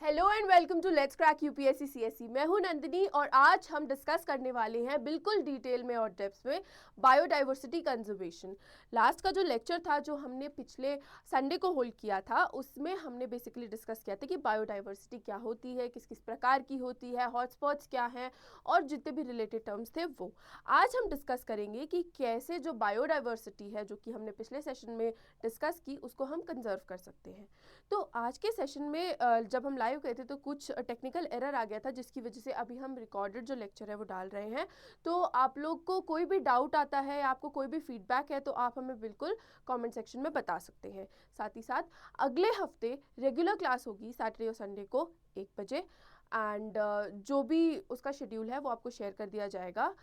Hello and welcome to let's crack UPSC CSE. मैं हूं नंदिनी और आज हम डिस्कस करने वाले हैं बिल्कुल डिटेल में और डेप्थ में बायोडाइवर्सिटी कंजर्वेशन। लास्ट का जो लेक्चर था जो हमने पिछले संडे को होल्ड किया था उसमें हमने बेसिकली डिस्कस किया था कि बायोडाइवर्सिटी क्या होती है, किस किस प्रकार की होती है, हॉटस्पॉट्स क्या हैं और जितने भी रिलेटेड टर्म्स थे वो आज हम डिस्कस करेंगे कि कैसे जो बायोडाइवर्सिटी है जो कि हमने पिछले सेशन में डिस्कस की उसको हम कंजर्व कर सकते हैं। तो आज के सेशन में जब हम लाइव गए थे तो कुछ टेक्निकल एरर आ गया था जिसकी वजह से अभी हम रिकॉर्डेड जो लेक्चर है वो डाल रहे हैं। तो आप लोग को कोई भी डाउट आता है, आपको कोई भी फीडबैक है तो आप हमें बिल्कुल कमेंट सेक्शन में बता सकते हैं। साथ ही साथ अगले हफ्ते रेगुलर क्लास होगी सैटरडे और संडे को 1 बजे एंड जो भी उसका शेड्यूल है वो आपको शेयर कर दिया जाएगा।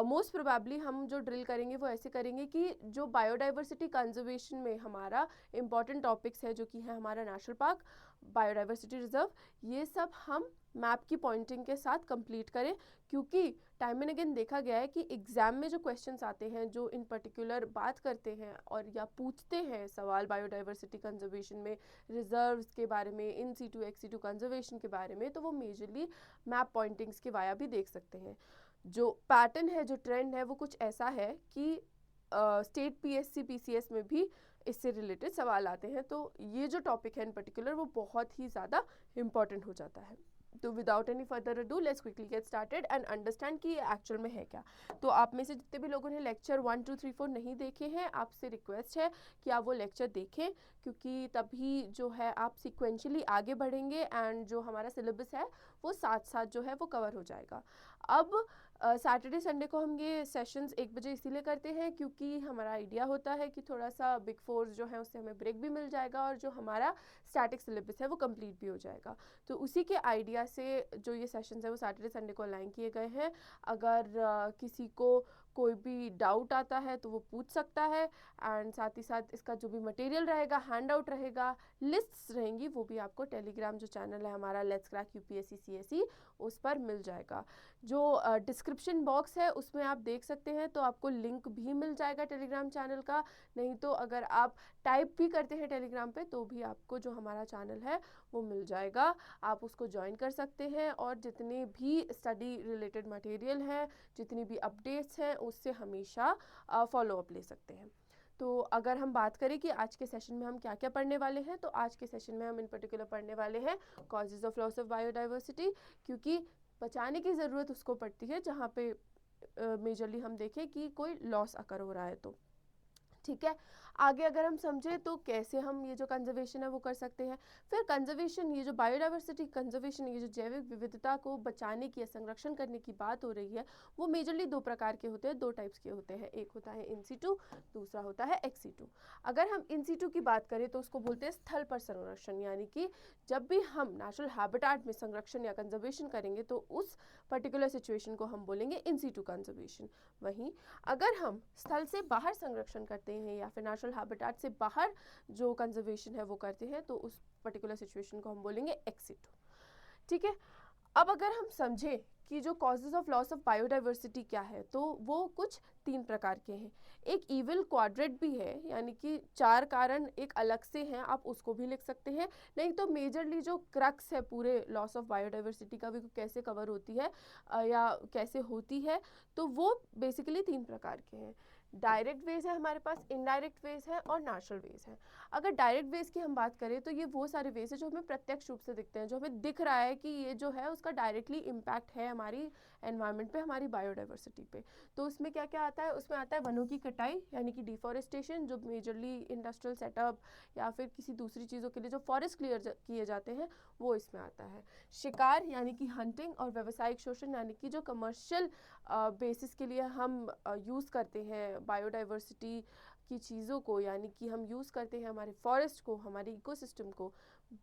मोस्ट प्रोबेबली हम जो ड्रिल करेंगे वो ऐसे करेंगे कि जो बायोडाइवर्सिटी कंजर्वेशन में हमारा इंपॉर्टेंट टॉपिक्स है जो कि है हमारा नेशनल पार्क, बायोडाइवर्सिटी रिजर्व, ये सब हम मैप की पॉइंटिंग के साथ कंप्लीट करें, क्योंकि टाइम एंड अगेन देखा गया है कि एग्जाम में जो क्वेश्चंस आते हैं जो इन पर्टिकुलर बात करते हैं और या पूछते हैं सवाल बायोडाइवर्सिटी कंजर्वेशन में, रिजर्व्स के बारे में, in situ ex situ conservation के बारे में, तो वो मेजरली मैप पॉइंटिंग्स के वाया भी देख सकते हैं। जो पैटर्न है, जो ट्रेंड है वो कुछ ऐसा है कि स्टेट पीएससी पीसीएस में भी इससे रिलेटेड सवाल आते हैं। तो ये जो टॉपिक है इन पर्टिकुलर वो बहुत ही ज़्यादा इम्पॉर्टेंट हो जाता है। तो without any further ado let's quickly get started and understand कि ये एक्चुअल में है क्या। तो आप में से जितने भी लोगों ने लेक्चर 1 2 3 4 नहीं देखे हैं, आपसे रिक्वेस्ट है कि आप वो लेक्चर देखें, क्योंकि तभी जो है आप सिक्वेंशली आगे बढ़ेंगे एंड जो हमारा सिलेबस है वो साथ साथ जो है वो कवर हो जाएगा। अब सैटरडे संडे को हम ये सेशंस 1 बजे इसीलिए करते हैं क्योंकि हमारा आइडिया होता है कि थोड़ा सा बिग फोर्स जो है उससे हमें ब्रेक भी मिल जाएगा और जो हमारा स्टैटिक सिलेबस है वो कंप्लीट भी हो जाएगा। तो उसी के आइडिया से जो ये सेशंस है वो सैटरडे संडे को अलाइन किए गए हैं। अगर किसी को कोई भी डाउट आता है तो वो पूछ सकता है एंड साथ ही साथ इसका जो भी मटेरियल रहेगा, हैंड आउट रहेगा, लिस्ट्स रहेंगी, वो भी आपको टेलीग्राम जो चैनल है हमारा लेट्स क्रैक यूपीएससी सीएसई उस पर मिल जाएगा। जो डिस्क्रिप्शन बॉक्स है उसमें आप देख सकते हैं, तो आपको लिंक भी मिल जाएगा टेलीग्राम चैनल का। नहीं तो अगर आप टाइप भी करते हैं टेलीग्राम पे तो भी आपको जो हमारा चैनल है वो मिल जाएगा, आप उसको ज्वाइन कर सकते हैं और जितने भी स्टडी रिलेटेड मटेरियल हैं, जितनी भी अपडेट्स हैं उससे हमेशा फॉलो अप ले सकते हैं। तो अगर हम बात करें कि आज के सेशन में हम क्या क्या पढ़ने वाले हैं, तो आज के सेशन में हम इन पर्टिकुलर पढ़ने वाले हैं causes of loss of biodiversity, क्योंकि बचाने की ज़रूरत उसको पड़ती है जहाँ पे मेजरली हम देखें कि कोई लॉस अकर हो रहा है। तो ठीक है, आगे अगर हम समझें तो कैसे हम ये जो कंजर्वेशन है वो कर सकते हैं। फिर कंजर्वेशन, ये जो बायोडाइवर्सिटी कंजर्वेशन, ये जो जैविक विविधता को बचाने की या संरक्षण करने की बात हो रही है वो मेजरली 2 प्रकार के होते हैं, 2 टाइप्स के होते हैं। एक होता है इन सीटू, दूसरा होता है एक्स सीटू। अगर हम इन सीटू की बात करें तो उसको बोलते हैं स्थल पर संरक्षण, यानी कि जब भी हम नेचुरल हैबिटेट में संरक्षण या कंजर्वेशन करेंगे तो उस पर्टिकुलर सिचुएशन को हम बोलेंगे इन सीटू कंजर्वेशन। वहीं अगर हम स्थल से बाहर संरक्षण करते हैं या फिर नेचुरल हैबिटेट से बाहर जो कंजर्वेशन है वो करते हैं तो उस पर्टिकुलर सिचुएशन को हम बोलेंगे एक्स सीटू। ठीक है, अब अगर हम समझें कि जो causes of loss of biodiversity क्या है तो वो कुछ 3 प्रकार के हैं। एक इविल क्वाड्रेट भी है, यानी कि 4 कारण एक अलग से हैं, आप उसको भी लिख सकते हैं। नहीं तो मेजरली जो क्रक्स है पूरे लॉस ऑफ बायोडाइवर्सिटी का भी कैसे कवर होती है या कैसे होती है, तो वो बेसिकली 3 प्रकार के हैं। डायरेक्ट वेज है हमारे पास, इनडायरेक्ट वेज है और नेचुरल वेज है। अगर डायरेक्ट वेज की हम बात करें तो ये वो सारे वेज है जो हमें प्रत्यक्ष रूप से दिखते हैं, जो हमें दिख रहा है कि ये जो है उसका डायरेक्टली इम्पैक्ट है हमारी एनवायरनमेंट पे, हमारी बायोडाइवर्सिटी पे। तो उसमें क्या क्या आता है, उसमें आता है वनों की कटाई यानी कि डिफॉरेस्टेशन, जो मेजरली इंडस्ट्रियल सेटअप या फिर किसी दूसरी चीज़ों के लिए जो फॉरेस्ट क्लियर किए जाते हैं वो इसमें आता है। शिकार यानी कि हंटिंग, और व्यावसायिक शोषण यानी कि जो कमर्शियल बेसिस के लिए हम यूज़ करते हैं बायोडाइवर्सिटी की चीज़ों को, यानी कि हम यूज़ करते हैं हमारे फॉरेस्ट को, हमारे इकोसिस्टम को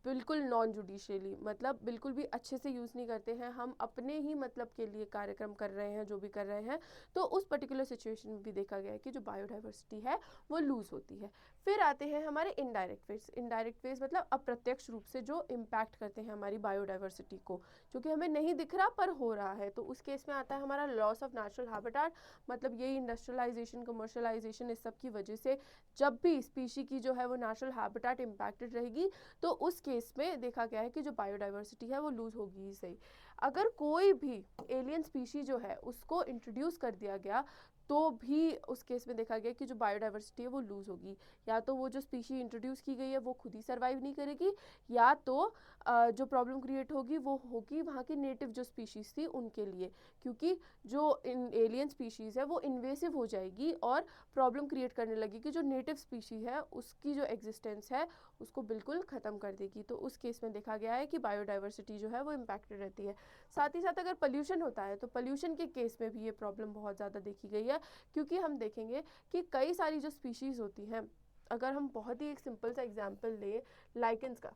बिल्कुल नॉन जुडिशियली, मतलब बिल्कुल भी अच्छे से यूज़ नहीं करते हैं, हम अपने ही मतलब के लिए कार्यक्रम कर रहे हैं जो भी कर रहे हैं, तो उस पर्टिकुलर सिचुएशन में भी देखा गया है कि जो बायोडाइवर्सिटी है वो लूज़ होती है। फिर आते हैं हमारे इनडायरेक्ट वेज। इनडायरेक्ट वेज मतलब अप्रत्यक्ष रूप से जो इम्पैक्ट करते हैं हमारी बायोडाइवर्सिटी को, जो कि हमें नहीं दिख रहा पर हो रहा है। तो उस केस में आता है हमारा लॉस ऑफ नेचुरल हैबिटेट, मतलब यही इंडस्ट्रियलाइजेशन, कमर्शलाइजेशन, इस सब की वजह से जब भी स्पीशी की जो है वो नेचुरल हैबिटेट इम्पैक्टेड रहेगी तो उस उस केस में देखा गया है कि जो बायोडाइवर्सिटी है वो लूज़ होगी ही सही। अगर कोई भी एलियन स्पीशी जो है उसको इंट्रोड्यूस कर दिया गया तो भी उस केस में देखा गया कि जो बायोडाइवर्सिटी है वो लूज़ होगी। या तो वो जो स्पीशी इंट्रोड्यूस की गई है वो खुद ही सर्वाइव नहीं करेगी, या तो जो प्रॉब्लम क्रिएट होगी वो होगी वहाँ की नेटिव जो स्पीशीज़ थी उनके लिए, क्योंकि जो इन एलियन स्पीशीज़ है वो इन्वेसिव हो जाएगी और प्रॉब्लम क्रिएट करने लगेगी। जो नेटिव स्पीशी है उसकी जो एग्जिस्टेंस है उसको बिल्कुल ख़त्म कर देगी। तो उस केस में देखा गया है कि बायोडाइवर्सिटी जो है वो इम्पैक्टेड रहती है। साथ ही साथ अगर पोल्यूशन होता है तो पोल्यूशन के केस में भी ये प्रॉब्लम बहुत ज़्यादा देखी गई है, क्योंकि हम देखेंगे कि कई सारी जो स्पीशीज़ होती हैं, अगर हम बहुत ही एक सिंपल सा एग्जांपल लें लाइकेंस का,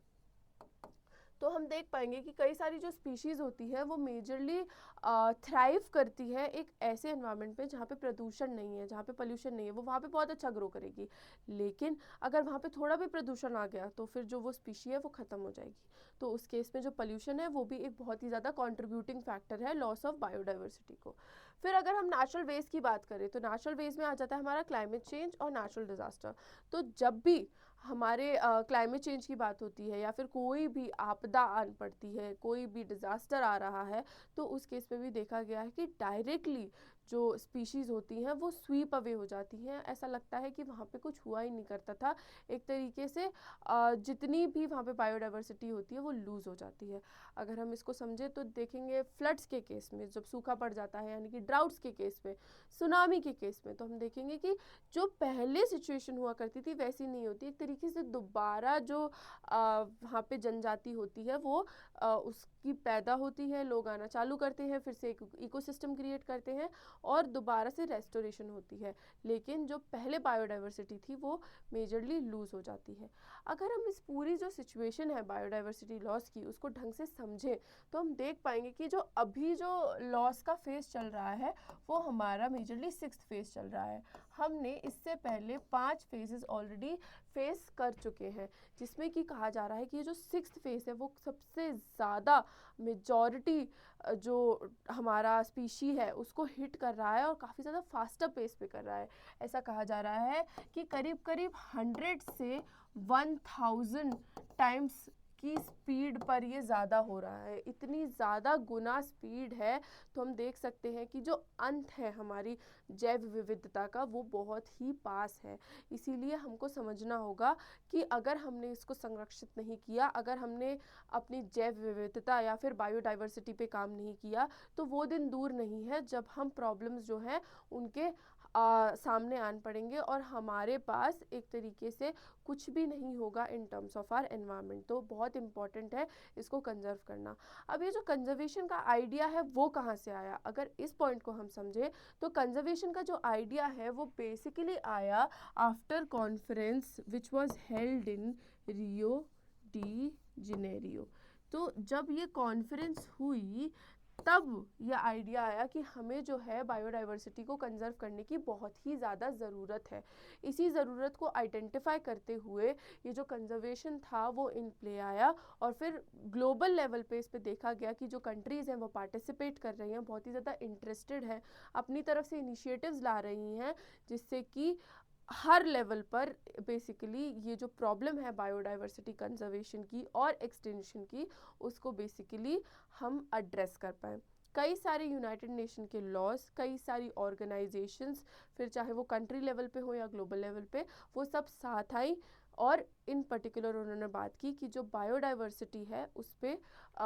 तो हम देख पाएंगे कि कई सारी जो स्पीशीज़ होती है वो मेजरली थ्राइव करती है एक ऐसे एनवायरनमेंट में जहाँ पे प्रदूषण नहीं है, जहाँ पे पोल्यूशन नहीं है, वो वहाँ पे बहुत अच्छा ग्रो करेगी। लेकिन अगर वहाँ पे थोड़ा भी प्रदूषण आ गया तो फिर जो वो स्पीशी है वो ख़त्म हो जाएगी। तो उस केस में जो पोल्यूशन है वो भी एक बहुत ही ज़्यादा कॉन्ट्रीब्यूटिंग फैक्टर है लॉस ऑफ बायोडाइवर्सिटी को। फिर अगर हम नेचुरल वेज की बात करें तो नेचुरल वेज में आ जाता है हमारा क्लाइमेट चेंज और नेचुरल डिज़ास्टर। तो जब भी हमारे क्लाइमेट चेंज की बात होती है या फिर कोई भी आपदा आन पड़ती है, कोई भी डिज़ास्टर आ रहा है, तो उस केस में भी देखा गया है कि डायरेक्टली जो स्पीशीज़ होती हैं वो स्वीप अवे हो जाती हैं। ऐसा लगता है कि वहाँ पे कुछ हुआ ही नहीं करता था। एक तरीके से जितनी भी वहाँ पे बायोडाइवर्सिटी होती है वो लूज़ हो जाती है। अगर हम इसको समझें तो देखेंगे फ्लड्स के केस में, जब सूखा पड़ जाता है यानी कि ड्राउट्स के केस में, सुनामी के केस में, तो हम देखेंगे कि जो पहले सिचुएशन हुआ करती थी वैसी नहीं होती। एक तरीके से दोबारा जो वहाँ पे जनजाति होती है वो उसकी पैदा होती है, लोग आना चालू करते हैं, फिर से एक इकोसिस्टम क्रिएट करते हैं और दोबारा से रेस्टोरेशन होती है। लेकिन जो पहले बायोडाइवर्सिटी थी वो मेजरली लूज़ हो जाती है। अगर हम इस पूरी जो सिचुएशन है बायोडाइवर्सिटी लॉस की उसको ढंग से समझें तो हम देख पाएंगे कि जो अभी जो लॉस का फेज़ चल रहा है वो हमारा मेजरली 6th फेज़ चल रहा है। हमने इससे पहले 5 फेजेस ऑलरेडी फेस कर चुके हैं, जिसमें कि कहा जा रहा है कि ये जो 6th फेज़ है वो सबसे ज़्यादा मेजॉरिटी जो हमारा स्पीशी है उसको हिट कर रहा है और काफ़ी ज़्यादा फास्टर पेस पे कर रहा है। ऐसा कहा जा रहा है कि करीब करीब 100 से 1000 टाइम्स की स्पीड पर ये ज़्यादा हो रहा है। इतनी ज़्यादा गुना स्पीड है, तो हम देख सकते हैं कि जो अंत है हमारी जैव विविधता का वो बहुत ही पास है। इसीलिए हमको समझना होगा कि अगर हमने इसको संरक्षित नहीं किया, अगर हमने अपनी जैव विविधता या फिर बायोडाइवर्सिटी पे काम नहीं किया, तो वो दिन दूर नहीं है जब हम प्रॉब्लम्स जो हैं उनके सामने आन पड़ेंगे और हमारे पास एक तरीके से कुछ भी नहीं होगा in terms of our environment. तो बहुत इंपॉर्टेंट है इसको कंजर्व करना। अब ये जो कंजर्वेशन का आइडिया है वो कहाँ से आया, अगर इस पॉइंट को हम समझें तो कंजर्वेशन का जो आइडिया है वो बेसिकली आया after conference which was held in Rio de Janeiro. तो जब ये कॉन्फ्रेंस हुई तब यह आइडिया आया कि हमें जो है बायोडाइवर्सिटी को कंजर्व करने की बहुत ही ज़्यादा ज़रूरत है। इसी ज़रूरत को आइडेंटिफाई करते हुए ये जो कंजर्वेशन था वो इन प्ले आया और फिर ग्लोबल लेवल पे इस पे देखा गया कि जो कंट्रीज़ हैं वो पार्टिसिपेट कर रही हैं, बहुत ही ज़्यादा इंटरेस्टेड हैं, अपनी तरफ से इनिशिएटिव्स ला रही हैं, जिससे कि हर लेवल पर बेसिकली ये जो प्रॉब्लम है बायोडाइवर्सिटी कंजर्वेशन की और एक्सटेंशन की उसको बेसिकली हम एड्रेस कर पाएँ। कई सारे यूनाइटेड नेशन के लॉज, कई सारी ऑर्गेनाइजेशंस, फिर चाहे वो कंट्री लेवल पे हो या ग्लोबल लेवल पे, वो सब साथ आई और इन पर्टिकुलर उन्होंने बात की कि जो बायोडाइवर्सिटी है उस पे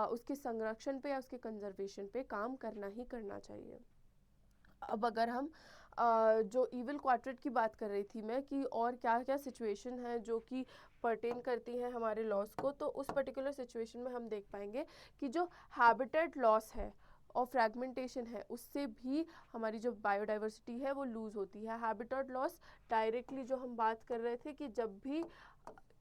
उसके संरक्षण पे या उसके कंजर्वेशन पे काम करना ही करना चाहिए। अब अगर हम जो इविल क्वाड्रेंट की बात कर रही थी मैं कि और क्या क्या सिचुएशन है जो कि पर्टेन करती हैं हमारे लॉस को, तो उस पर्टिकुलर सिचुएशन में हम देख पाएंगे कि जो हैबिटेट लॉस है और फ्रैगमेंटेशन है उससे भी हमारी जो बायोडाइवर्सिटी है वो लूज़ होती है। हैबिटेट लॉस डायरेक्टली जो हम बात कर रहे थे कि जब भी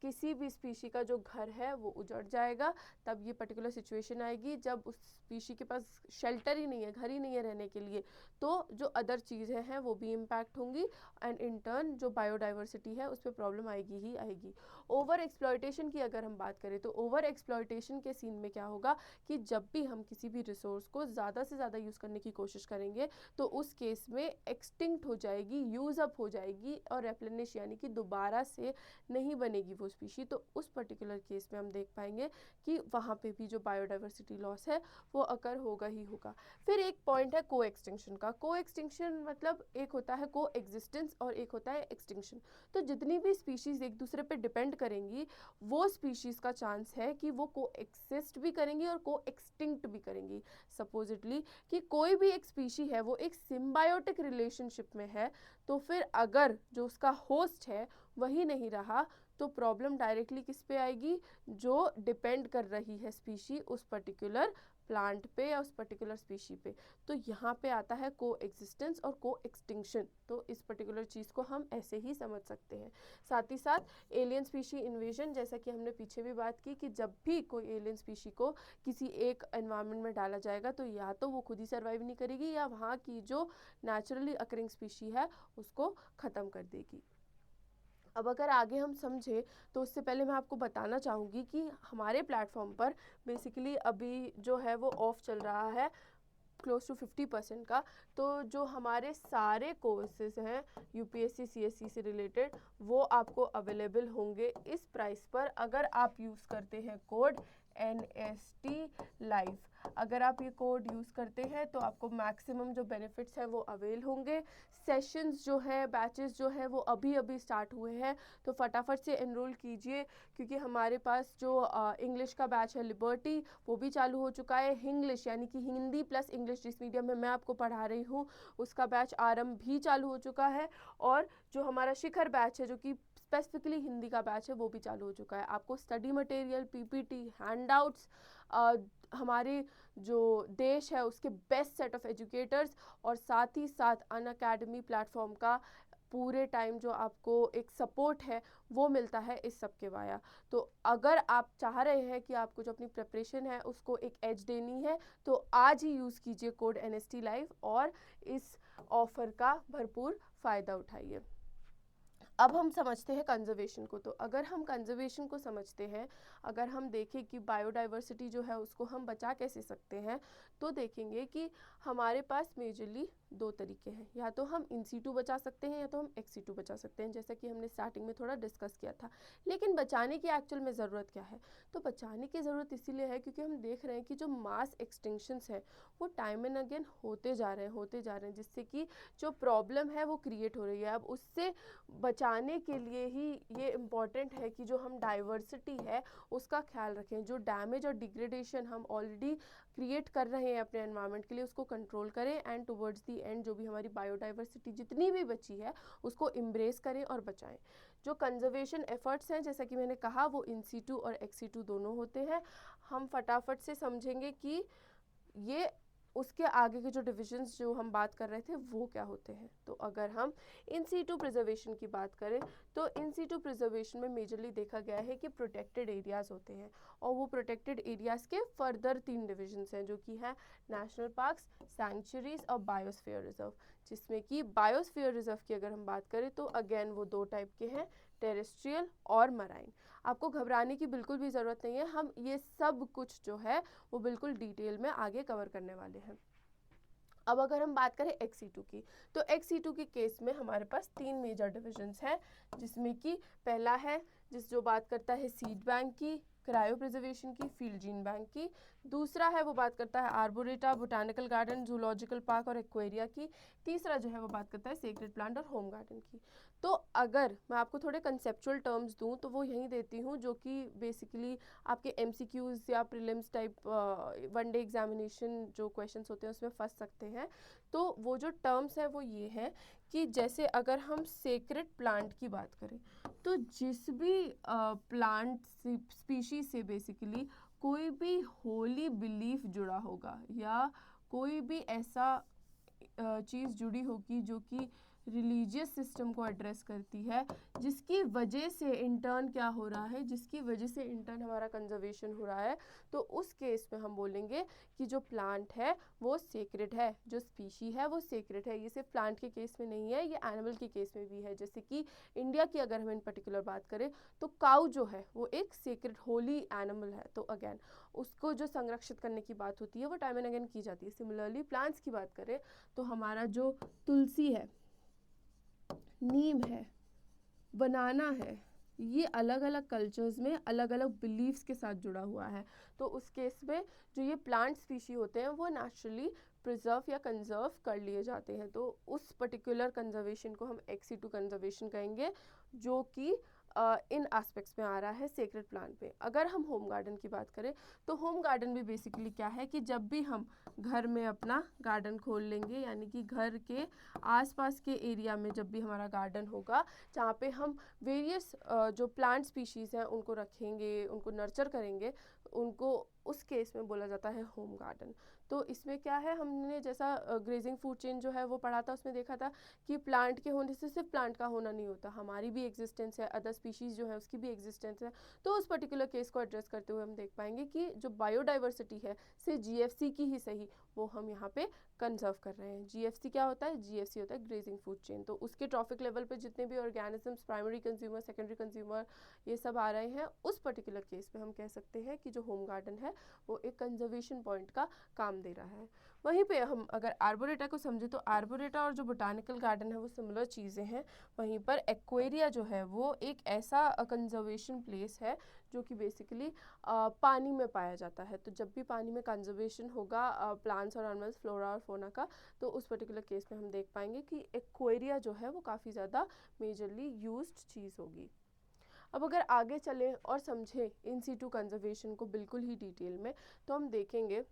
किसी भी स्पीशी का जो घर है वो उजड़ जाएगा तब ये पर्टिकुलर सिचुएशन आएगी जब उस स्पीशी के पास शेल्टर ही नहीं है, घर ही नहीं है रहने के लिए, तो जो अदर चीज़ें हैं वो भी इम्पैक्ट होंगी एंड इन टर्न जो बायोडाइवर्सिटी है उस पर प्रॉब्लम आएगी ही आएगी। ओवर एक्सप्लॉयटेशन की अगर हम बात करें तो ओवर एक्सप्लॉयटेशन के सीन में क्या होगा कि जब भी हम किसी भी रिसोर्स को ज़्यादा से ज़्यादा यूज़ करने की कोशिश करेंगे तो उस केस में एक्सटिंक्ट हो जाएगी, यूज़ अप हो जाएगी और रेप्लेनिश यानी कि दोबारा से नहीं बनेगी वो स्पीशी। तो उस पर्टिकुलर केस में हम देख पाएंगे कि वहाँ पे भी जो बायोडाइवर्सिटी लॉस है वो अकर होगा ही होगा। फिर एक पॉइंट है को एक्सटिंक्शन का। को एक्सटिंक्शन मतलब एक होता है को एग्जिस्टेंस और एक होता है एक्सटिंक्शन। तो जितनी भी स्पीशीज़ एक दूसरे पे डिपेंड करेंगी वो स्पीशीज़ का चांस है कि वो को एक्सिस्ट भी करेंगी और को एक्सटिंक्ट भी करेंगी। सपोजिटली कि कोई भी एक स्पीशी है वो एक सिम्बायोटिक रिलेशनशिप में है, तो फिर अगर जो उसका होस्ट है वही नहीं रहा तो प्रॉब्लम डायरेक्टली किस पे आएगी, जो डिपेंड कर रही है स्पीशी उस पर्टिकुलर प्लांट पे या उस पर्टिकुलर स्पीशी पे। तो यहाँ पे आता है को एग्जिस्टेंस और को एक्सटिंक्शन। तो इस पर्टिकुलर चीज़ को हम ऐसे ही समझ सकते हैं। साथ ही साथ एलियन स्पीशी इन्वेजन, जैसा कि हमने पीछे भी बात की कि जब भी कोई एलियन स्पीशी को किसी एक एनवायरनमेंट में डाला जाएगा तो या तो वो खुद ही सर्वाइव नहीं करेगी या वहाँ की जो नेचुरली अकरिंग स्पीशी है उसको ख़त्म कर देगी। अब अगर आगे हम समझें तो उससे पहले मैं आपको बताना चाहूँगी कि हमारे प्लेटफॉर्म पर बेसिकली अभी जो है वो ऑफ चल रहा है क्लोज टू 50% का। तो जो हमारे सारे कोर्सेज हैं यूपीएससी सीएससी से रिलेटेड वो आपको अवेलेबल होंगे इस प्राइस पर अगर आप यूज़ करते हैं कोड NST लाइव। अगर आप ये कोड यूज़ करते हैं तो आपको मैक्सिमम जो बेनिफिट्स हैं वो अवेल होंगे। सेशंस जो है, बैचेस जो है वो अभी अभी स्टार्ट हुए हैं, तो फटाफट से एनरोल कीजिए क्योंकि हमारे पास जो इंग्लिश का बैच है लिबर्टी वो भी चालू हो चुका है। इंग्लिश यानी कि हिंदी प्लस इंग्लिश जिस मीडियम में मैं आपको पढ़ा रही हूँ उसका बैच आरंभ भी चालू हो चुका है। और जो हमारा शिखर बैच है जो कि स्पेसिफिकली हिंदी का बैच है वो भी चालू हो चुका है। आपको स्टडी मटेरियल, पीपीटी, हैंडआउट्स, हमारे जो देश है उसके बेस्ट सेट ऑफ एजुकेटर्स और साथ ही साथ अनअकैडमी प्लेटफॉर्म का पूरे टाइम जो आपको एक सपोर्ट है वो मिलता है इस सब के वाया। तो अगर आप चाह रहे हैं कि आपको जो अपनी प्रिपरेशन है उसको एक एज देनी है तो आज ही यूज़ कीजिए कोड NST लाइव और इस ऑफ़र का भरपूर फ़ायदा उठाइए। अब हम समझते हैं कंजर्वेशन को। तो अगर हम कंजर्वेशन को समझते हैं, अगर हम देखें कि बायोडाइवर्सिटी जो है उसको हम बचा कैसे सकते हैं, तो देखेंगे कि हमारे पास मेजरली दो तरीके हैं। या तो हम इन सीटू बचा सकते हैं या तो हम एक्स सीटू बचा सकते हैं, जैसा कि हमने स्टार्टिंग में थोड़ा डिस्कस किया था। लेकिन बचाने की एक्चुअल में ज़रूरत क्या है? तो बचाने की ज़रूरत इसीलिए है क्योंकि हम देख रहे हैं कि जो मास एक्सटिंक्शंस है वो टाइम एंड अगेन होते जा रहे हैं, जिससे कि जो प्रॉब्लम है वो क्रिएट हो रही है। अब उससे बचाने के लिए ही ये इम्पॉर्टेंट है कि जो हम डाइवर्सिटी है उसका ख्याल रखें। जो डैमेज और डिग्रेडेशन हम ऑलरेडी क्रिएट कर रहे हैं अपने एनवायरनमेंट के लिए उसको कंट्रोल करें एंड टुवर्ड्स दी एंड जो भी हमारी बायोडाइवर्सिटी जितनी भी बची है उसको एम्ब्रेस करें और बचाएं। जो कंजर्वेशन एफर्ट्स हैं जैसा कि मैंने कहा वो इन सीटू और एक्स सीटू दोनों होते हैं। हम फटाफट से समझेंगे कि ये उसके आगे के जो डिविजन्स जो हम बात कर रहे थे वो क्या होते हैं। तो अगर हम इन सीटू प्रिजर्वेशन की बात करें तो इन सीटू प्रिजर्वेशन में मेजरली देखा गया है कि प्रोटेक्टेड एरियाज़ होते हैं और वो प्रोटेक्टेड एरियाज़ के फर्दर 3 डिविजन्स हैं जो कि हैं नेशनल पार्क्स, सैंक्चुरीज और बायोस्फीयर रिजर्व। जिसमें कि बायोस्फीयर रिजर्व की अगर हम बात करें तो अगेन वो दो टाइप के हैं, टेरेस्ट्रियल और मराइन। आपको घबराने की बिल्कुल भी ज़रूरत नहीं है, हम ये सब कुछ जो है वो बिल्कुल डिटेल में आगे कवर करने वाले हैं। अब अगर हम बात करें एक्स सीटू की, तो एक्स सीटू के केस में हमारे पास 3 मेजर डिविजन्स हैं, जिसमें कि पहला है जो बात करता है सीड बैंक की, क्रायो प्रिजर्वेशन की, फील्ड जीन बैंक की। दूसरा है वो बात करता है आर्बोरेटा, बोटानिकल गार्डन, जूलॉजिकल पार्क और एक्वेरिया की। तीसरा जो है वो बात करता है सेक्रेड प्लांट और होम गार्डन की। तो अगर मैं आपको थोड़े कंसेप्चुअल टर्म्स दूं तो वो यही देती हूँ जो कि बेसिकली आपके MCQs या prelims type one day examination जो क्वेश्चंस होते हैं उसमें फंस सकते हैं। तो वो जो टर्म्स हैं वो ये हैं कि जैसे अगर हम सेक्रेड प्लांट की बात करें तो जिस भी प्लांट स्पीशीज से बेसिकली कोई भी होली बिलीफ जुड़ा होगा या कोई भी ऐसा चीज़ जुड़ी होगी जो कि रिलीजियस सिस्टम को एड्रेस करती है, जिसकी वजह से इंटर्न क्या हो रहा है, जिसकी वजह से इंटर्न हमारा कंजर्वेशन हो रहा है, तो उस केस में हम बोलेंगे कि जो प्लांट है वो सेक्रेड है, जो स्पीशी है वो सेक्रेड है। ये सिर्फ प्लांट के केस में नहीं है, ये एनिमल के केस में भी है। जैसे कि इंडिया की अगर हम इन पर्टिकुलर बात करें तो काऊ जो है वो एक सेक्रेड होली एनिमल है, तो अगेन उसको जो संरक्षित करने की बात होती है वो टाइम एंड अगेन की जाती है। सिमिलरली प्लांट्स की बात करें तो हमारा जो तुलसी है, नीम है, बनाना है, ये अलग अलग कल्चर्स में अलग अलग बिलीव्स के साथ जुड़ा हुआ है। तो उस केस में जो ये प्लांट स्पीशी होते हैं वो नेचुरली प्रिजर्व या कंजर्व कर लिए जाते हैं। तो उस पर्टिकुलर कंजर्वेशन को हम एक्सीटू कंजर्वेशन कहेंगे, जो कि इन एस्पेक्ट्स में आ रहा है सेक्रेड प्लांट पे। अगर हम होम गार्डन की बात करें तो होम गार्डन भी बेसिकली क्या है कि जब भी हम घर में अपना गार्डन खोल लेंगे, यानी कि घर के आसपास के एरिया में जब भी हमारा गार्डन होगा जहाँ पे हम वेरियस जो प्लांट स्पीशीज़ हैं उनको रखेंगे, उनको नर्चर करेंगे, उनको उस केस में बोला जाता है होम गार्डन। तो इसमें क्या है, हमने जैसा ग्रेजिंग फूड चेन जो है वो पढ़ा था, उसमें देखा था कि प्लांट के होने से सिर्फ प्लांट का होना नहीं होता, हमारी भी एग्जिस्टेंस है, अदर स्पीशीज़ जो है उसकी भी एग्जिस्टेंस है। तो उस पर्टिकुलर केस को एड्रेस करते हुए हम देख पाएंगे कि जो बायोडाइवर्सिटी है से जीएफसी की ही सही, वो हम यहाँ पे कंजर्व कर रहे हैं। जीएफसी क्या होता है? जीएफसी होता है ग्रेजिंग फूड चेन। तो उसके ट्रॉफिक लेवल पे जितने भी organisms, primary consumer, secondary consumer, ये सब आ रहे हैं, उस पर्टिकुलर केस में हम कह सकते हैं कि जो होम गार्डन है वो एक कंजर्वेशन पॉइंट का काम दे रहा है। वहीं पे हम अगर आर्बोरेटा को समझे तो आर्बोरेटा और जो बोटानिकल गार्डन है वो सिमिलर चीज़ें हैं। वहीं पर एक्वेरिया जो है वो एक ऐसा कंजर्वेशन प्लेस है जो कि बेसिकली पानी में पाया जाता है। तो जब भी पानी में कंजर्वेशन होगा प्लांट्स और एनिमल्स, फ्लोरा और फोना का, तो उस पर्टिकुलर केस में हम देख पाएंगे कि एक्वेरिया जो है वो काफ़ी ज़्यादा मेजरली यूज्ड चीज़ होगी। अब अगर आगे चलें और समझें इन सीटू कंजर्वेशन को बिल्कुल ही डिटेल में, तो हम देखेंगे,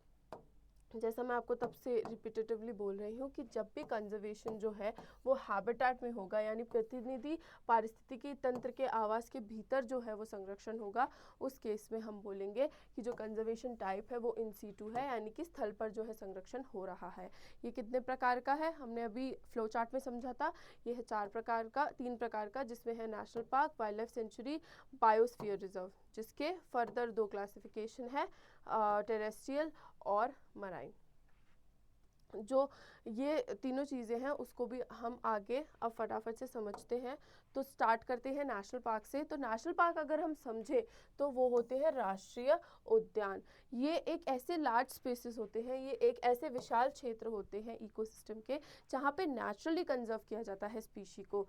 जैसा मैं आपको तब से रिपीटेटिवली बोल रही हूँ कि जब भी कंजर्वेशन जो है वो हैबिटेट में होगा, यानी प्रतिनिधि पारिस्थितिकी तंत्र के आवास के भीतर जो है वो संरक्षण होगा, उस केस में हम बोलेंगे कि जो कंजर्वेशन टाइप है वो इन सीटू है, यानी कि स्थल पर जो है संरक्षण हो रहा है। ये कितने प्रकार का है हमने अभी फ्लो चार्ट में समझा था, ये है 3 प्रकार का, जिसमें है national park, wild life sanctuary, biosphere reserve, जिसके फर्दर 2 क्लासिफिकेशन है, टेरेस्ट्रियल और मराइन। जो ये तीनों चीज़ें हैं उसको भी हम आगे अब फटाफट से समझते हैं। तो स्टार्ट करते हैं नेशनल पार्क से। तो नेशनल पार्क अगर हम समझे तो वो होते हैं राष्ट्रीय उद्यान। ये एक ऐसे लार्ज स्पेसेस होते हैं, ये एक ऐसे विशाल क्षेत्र होते हैं इकोसिस्टम के, जहाँ पे नेचुरली कंजर्व किया जाता है स्पीशी को।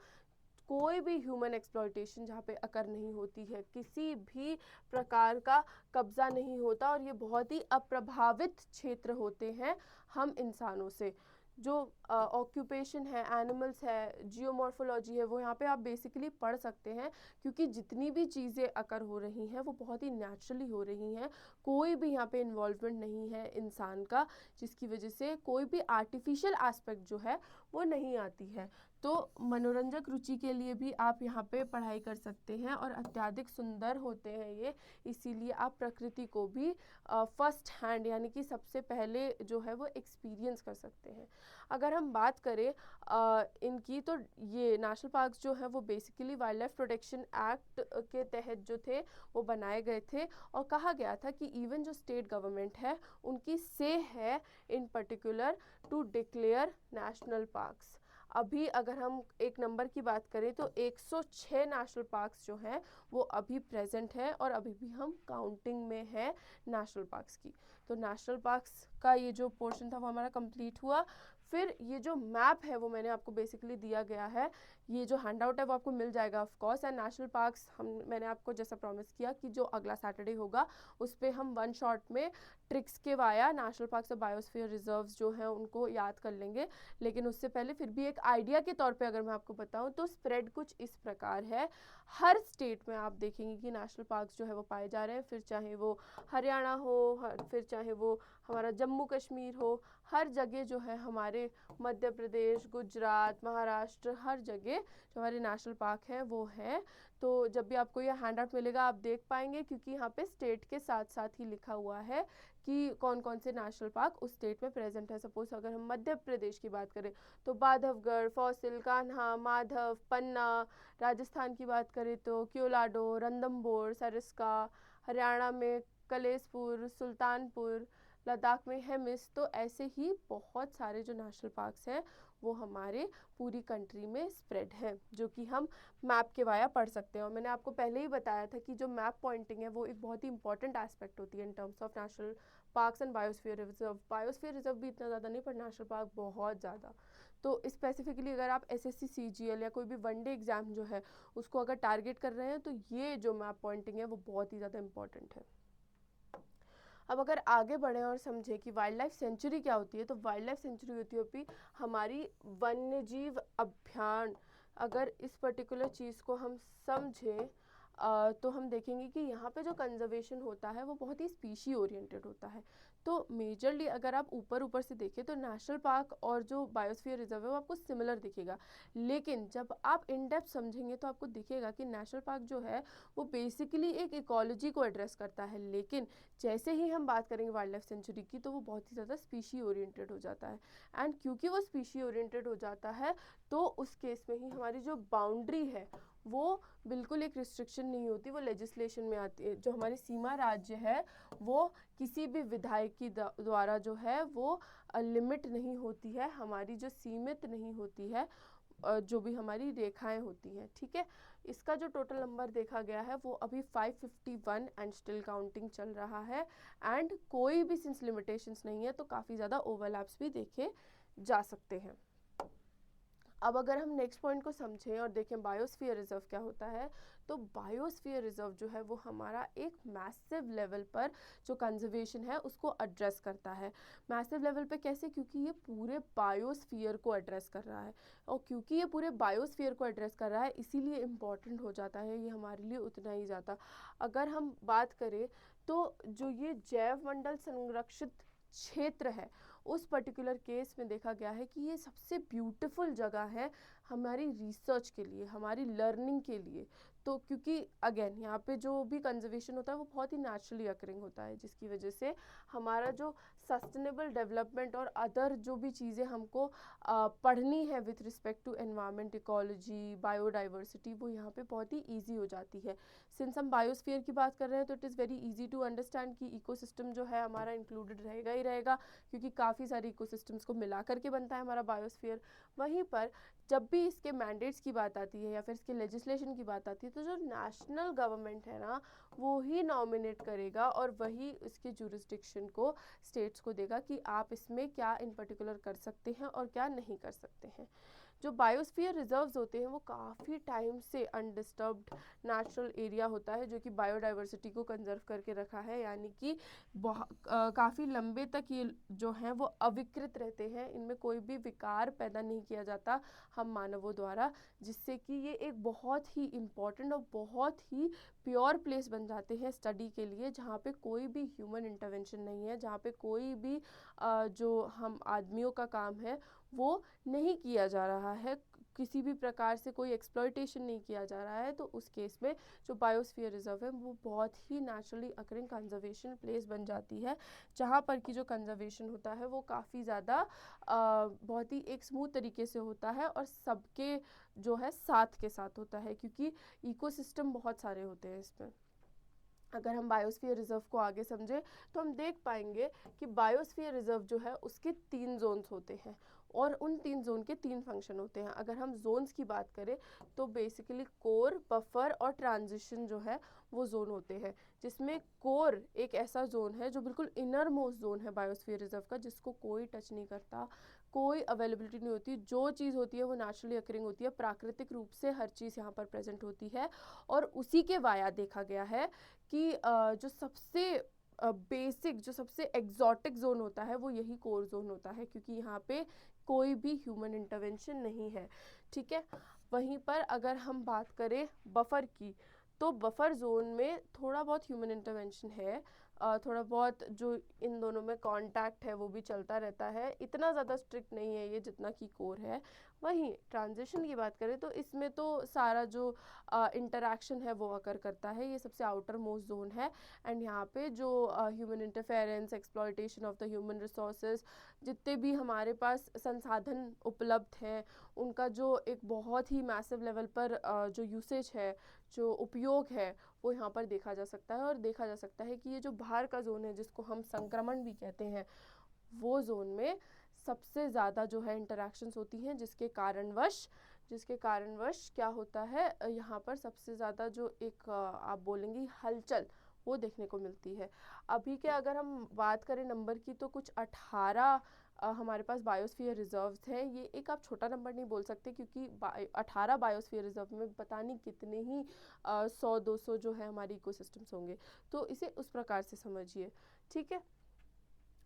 कोई भी ह्यूमन एक्सप्लॉयटेशन जहाँ पे अकर नहीं होती है, किसी भी प्रकार का कब्जा नहीं होता, और ये बहुत ही अप्रभावित क्षेत्र होते हैं हम इंसानों से। जो ऑक्यूपेशन है, एनिमल्स है, जियोमॉर्फोलॉजी है, वो यहाँ पे आप बेसिकली पढ़ सकते हैं, क्योंकि जितनी भी चीज़ें अकर हो रही हैं वो बहुत ही नेचुरली हो रही हैं। कोई भी यहाँ पे इन्वॉल्वमेंट नहीं है इंसान का, जिसकी वजह से कोई भी आर्टिफिशियल एस्पेक्ट जो है वो नहीं आती है। तो मनोरंजक रुचि के लिए भी आप यहाँ पे पढ़ाई कर सकते हैं, और अत्यधिक सुंदर होते हैं ये, इसीलिए आप प्रकृति को भी फर्स्ट हैंड, यानी कि सबसे पहले जो है वो एक्सपीरियंस कर सकते हैं। अगर हम बात करें इनकी, तो ये नेशनल पार्क्स जो है वो basically wild life protection act के तहत जो थे वो बनाए गए थे, और कहा गया था कि इवन जो स्टेट गवर्नमेंट है उनकी से है in particular to declare national parks. अभी अगर हम एक नंबर की बात करें तो 106 नेशनल पार्क्स जो हैं वो अभी प्रेजेंट है, और अभी भी हम काउंटिंग में है नेशनल पार्क्स की। तो नेशनल पार्क्स का ये जो पोर्शन था वो हमारा कंप्लीट हुआ। फिर ये जो मैप है वो मैंने आपको बेसिकली दिया गया है, ये जो हैंड आउट है वो आपको मिल जाएगा of course. And national parks मैंने आपको जैसा प्रॉमिस किया कि जो अगला सैटरडे होगा उस पर हम वन शॉट में ट्रिक्स के वाया नेशनल पार्क्स और बायोस्फीयर रिजर्व्स जो हैं उनको याद कर लेंगे। लेकिन उससे पहले फिर भी एक आइडिया के तौर पे अगर मैं आपको बताऊं तो स्प्रेड कुछ इस प्रकार है। हर स्टेट में आप देखेंगे कि नेशनल पार्क्स जो है वो पाए जा रहे हैं, फिर चाहे वो हरियाणा हो, फिर चाहे वो हमारा जम्मू कश्मीर हो, हर जगह जो है हमारे मध्य प्रदेश, गुजरात, महाराष्ट्र, हर जगह जो हमारे नेशनल पार्क हैं वो हैं। तो जब भी आपको ये हैंड आउट मिलेगा आप देख पाएंगे, क्योंकि यहाँ पे स्टेट के साथ साथ ही लिखा हुआ है कि कौन कौन से नेशनल पार्क उस स्टेट में प्रेजेंट है। सपोज अगर हम मध्य प्रदेश की बात करें तो बांधवगढ़, फॉसिल, कान्हा, माधव, पन्ना। राजस्थान की बात करें तो क्योलाडो, रणथंभौर, सरिस्का। हरियाणा में कलेसपुर, सुल्तानपुर। लद्दाख में हेमिस। तो ऐसे ही बहुत सारे जो नेशनल पार्क्स हैं वो हमारे पूरी कंट्री में स्प्रेड है, जो कि हम मैप के वाया पढ़ सकते हैं। और मैंने आपको पहले ही बताया था कि जो मैप पॉइंटिंग है वो एक बहुत ही इंपॉर्टेंट एस्पेक्ट होती है इन terms of national parks and biosphere reserve. Biosphere reserve भी इतना ज़्यादा नहीं, पर नेशनल पार्क बहुत ज़्यादा। तो स्पेसिफिकली अगर आप एसएससी सीजीएल या कोई भी वनडे एग्जाम जो है उसको अगर टारगेट कर रहे हैं तो ये जो मैप पॉइंटिंग है वो बहुत ही ज़्यादा इंपॉर्टेंट है। अब अगर आगे बढ़ें और समझें कि वाइल्ड लाइफ सेंचुरी क्या होती है, तो वाइल्ड लाइफ सेंचुरी होती है हमारी वन्यजीव अभियान। अगर इस पर्टिकुलर चीज़ को हम समझें तो हम देखेंगे कि यहाँ पे जो कंजर्वेशन होता है वो बहुत ही स्पीशी ओरिएंटेड होता है। तो मेजरली अगर आप ऊपर ऊपर से देखें तो नेशनल पार्क और जो बायोस्फीयर रिजर्व है वो आपको सिमिलर दिखेगा, लेकिन जब आप इन डेप्थ समझेंगे तो आपको दिखेगा कि नेशनल पार्क जो है वो बेसिकली एक इकोलॉजी को एड्रेस करता है, लेकिन जैसे ही हम बात करेंगे वाइल्ड लाइफ सेंचुरी की तो वो बहुत ही ज़्यादा स्पीशी ओरिएंटेड हो जाता है। एंड क्योंकि वो स्पीशी ओरिएंटेड हो जाता है तो उस केस में ही हमारी जो बाउंड्री है वो बिल्कुल एक रिस्ट्रिक्शन नहीं होती, वो लेजिस्लेशन में आती है। जो हमारी सीमा राज्य है वो किसी भी विधायक की द्वारा जो है वो लिमिट नहीं होती है, हमारी जो सीमित नहीं होती है, जो भी हमारी रेखाएं होती हैं। ठीक है, इसका जो टोटल नंबर देखा गया है वो अभी 551 एंड स्टिल काउंटिंग चल रहा है। एंड कोई भी सिंस लिमिटेशंस नहीं है तो काफ़ी ज़्यादा ओवरलैप्स भी देखे जा सकते हैं। अब अगर हम नेक्स्ट पॉइंट को समझें और देखें बायोस्फीयर रिजर्व क्या होता है, तो बायोस्फीयर रिजर्व जो है वो हमारा एक मैसिव लेवल पर जो कंजर्वेशन है उसको एड्रेस करता है। मैसिव लेवल पे कैसे? क्योंकि ये पूरे बायोस्फीयर को एड्रेस कर रहा है, और क्योंकि ये पूरे बायोस्फीयर को एड्रेस कर रहा है इसीलिए इम्पॉर्टेंट हो जाता है ये हमारे लिए उतना ही ज़्यादा। अगर हम बात करें तो जो ये जैव मंडल संरक्षित क्षेत्र है उस पर्टिकुलर केस में देखा गया है कि ये सबसे ब्यूटीफुल जगह है हमारी रिसर्च के लिए, हमारी लर्निंग के लिए। तो क्योंकि अगेन यहाँ पे जो भी कंजर्वेशन होता है वो बहुत ही नेचुरली अकरिंग होता है, जिसकी वजह से हमारा जो सस्टेनेबल डेवलपमेंट और अदर जो भी चीज़ें हमको पढ़नी है with respect to environment, ecology, biodiversity, वो यहाँ पे बहुत ही ईजी हो जाती है। सिंस हम बायोस्फीयर की बात कर रहे हैं तो it is very easy to understand कि इकोसिस्टम जो है हमारा इंक्लूडेड रहेगा ही रहेगा, क्योंकि काफ़ी सारे इकोसिस्टम्स को मिला करके बनता है हमारा बायोस्फीयर। वहीं पर जब भी इसके मैंडेट्स की बात आती है या फिर इसके लेजिस्लेशन की बात आती है तो जो नेशनल गवर्नमेंट है ना वो ही नॉमिनेट करेगा और वही इसके जुरिस्डिक्शन को स्टेट्स को देगा कि आप इसमें क्या इन पर्टिकुलर कर सकते हैं और क्या नहीं कर सकते हैं। जो बायोस्फीयर रिजर्व्स होते हैं वो काफ़ी टाइम से अनडिस्टर्ब्ड नेचुरल एरिया होता है जो कि बायोडाइवर्सिटी को कंजर्व करके रखा है, यानी कि काफ़ी लंबे तक ये जो हैं वो अविकृत रहते हैं, इनमें कोई भी विकार पैदा नहीं किया जाता हम मानवों द्वारा, जिससे कि ये एक बहुत ही इम्पॉर्टेंट और बहुत ही प्योर प्लेस बन जाते हैं स्टडी के लिए, जहाँ पे कोई भी ह्यूमन इंटरवेंशन नहीं है, जहाँ पे कोई भी जो हम आदमियों का काम है वो नहीं किया जा रहा है, किसी भी प्रकार से कोई एक्सप्लॉयटेशन नहीं किया जा रहा है। तो उस केस में जो बायोस्फीयर रिजर्व है वो बहुत ही नेचुरली अकरिंग कंजर्वेशन प्लेस बन जाती है, जहाँ पर की जो कंजर्वेशन होता है वो काफ़ी ज़्यादा बहुत ही एक स्मूथ तरीके से होता है और सबके जो है साथ के साथ होता है, क्योंकि इकोसिस्टम बहुत सारे होते हैं इसमें। अगर हम बायोस्फीयर रिजर्व को आगे समझें तो हम देख पाएंगे कि बायोस्फीयर रिजर्व जो है उसके 3 जोन्स होते हैं और उन 3 जोन के 3 फंक्शन होते हैं। अगर हम जोन्स की बात करें तो बेसिकली कोर, बफर और ट्रांजिशन जो है वो जोन होते हैं, जिसमें कोर एक ऐसा जोन है जो बिल्कुल इनर मोस्ट जोन है बायोस्फीयर रिजर्व का, जिसको कोई टच नहीं करता, कोई अवेलेबिलिटी नहीं होती, जो चीज़ होती है वो नेचुरली अकरिंग होती है, प्राकृतिक रूप से हर चीज़ यहाँ पर प्रेजेंट होती है। और उसी के वाया देखा गया है कि जो सबसे बेसिक, जो सबसे एग्जॉटिक जोन होता है वो यही कोर जोन होता है, क्योंकि यहाँ पे कोई भी ह्यूमन इंटरवेंशन नहीं है। ठीक है, वहीं पर अगर हम बात करें बफर की तो बफर जोन में थोड़ा बहुत ह्यूमन इंटरवेंशन है, थोड़ा बहुत जो इन दोनों में कांटेक्ट है वो भी चलता रहता है, इतना ज़्यादा स्ट्रिक्ट नहीं है ये जितना कि कोर है। वहीं ट्रांजिशन की बात करें तो इसमें तो सारा जो इंटरैक्शन है वो अकर करता है, ये सबसे आउटर मोस्ट जोन है। एंड यहाँ पे जो human interference, exploitation of the human resources, जितने भी हमारे पास संसाधन उपलब्ध हैं उनका जो एक बहुत ही मैसिव लेवल पर जो यूसेज है, जो उपयोग है, वो यहाँ पर देखा जा सकता है। और देखा जा सकता है कि ये जो बाहर का जोन है जिसको हम संक्रमण भी कहते हैं, वो जोन में सबसे ज़्यादा जो है इंटरैक्शंस होती हैं, जिसके कारणवश क्या होता है, यहाँ पर सबसे ज़्यादा जो एक आप बोलेंगी हलचल, वो देखने को मिलती है। अभी के अगर हम बात करें नंबर की तो कुछ 18 हमारे पास बायोस्फीयर रिजर्व्स हैं। ये एक आप छोटा नंबर नहीं बोल सकते क्योंकि 18 बायोस्फीयर रिजर्व में पता नहीं कितने ही 100-200 जो है हमारी इकोसिस्टम्स होंगे, तो इसे उस प्रकार से समझिए, ठीक है।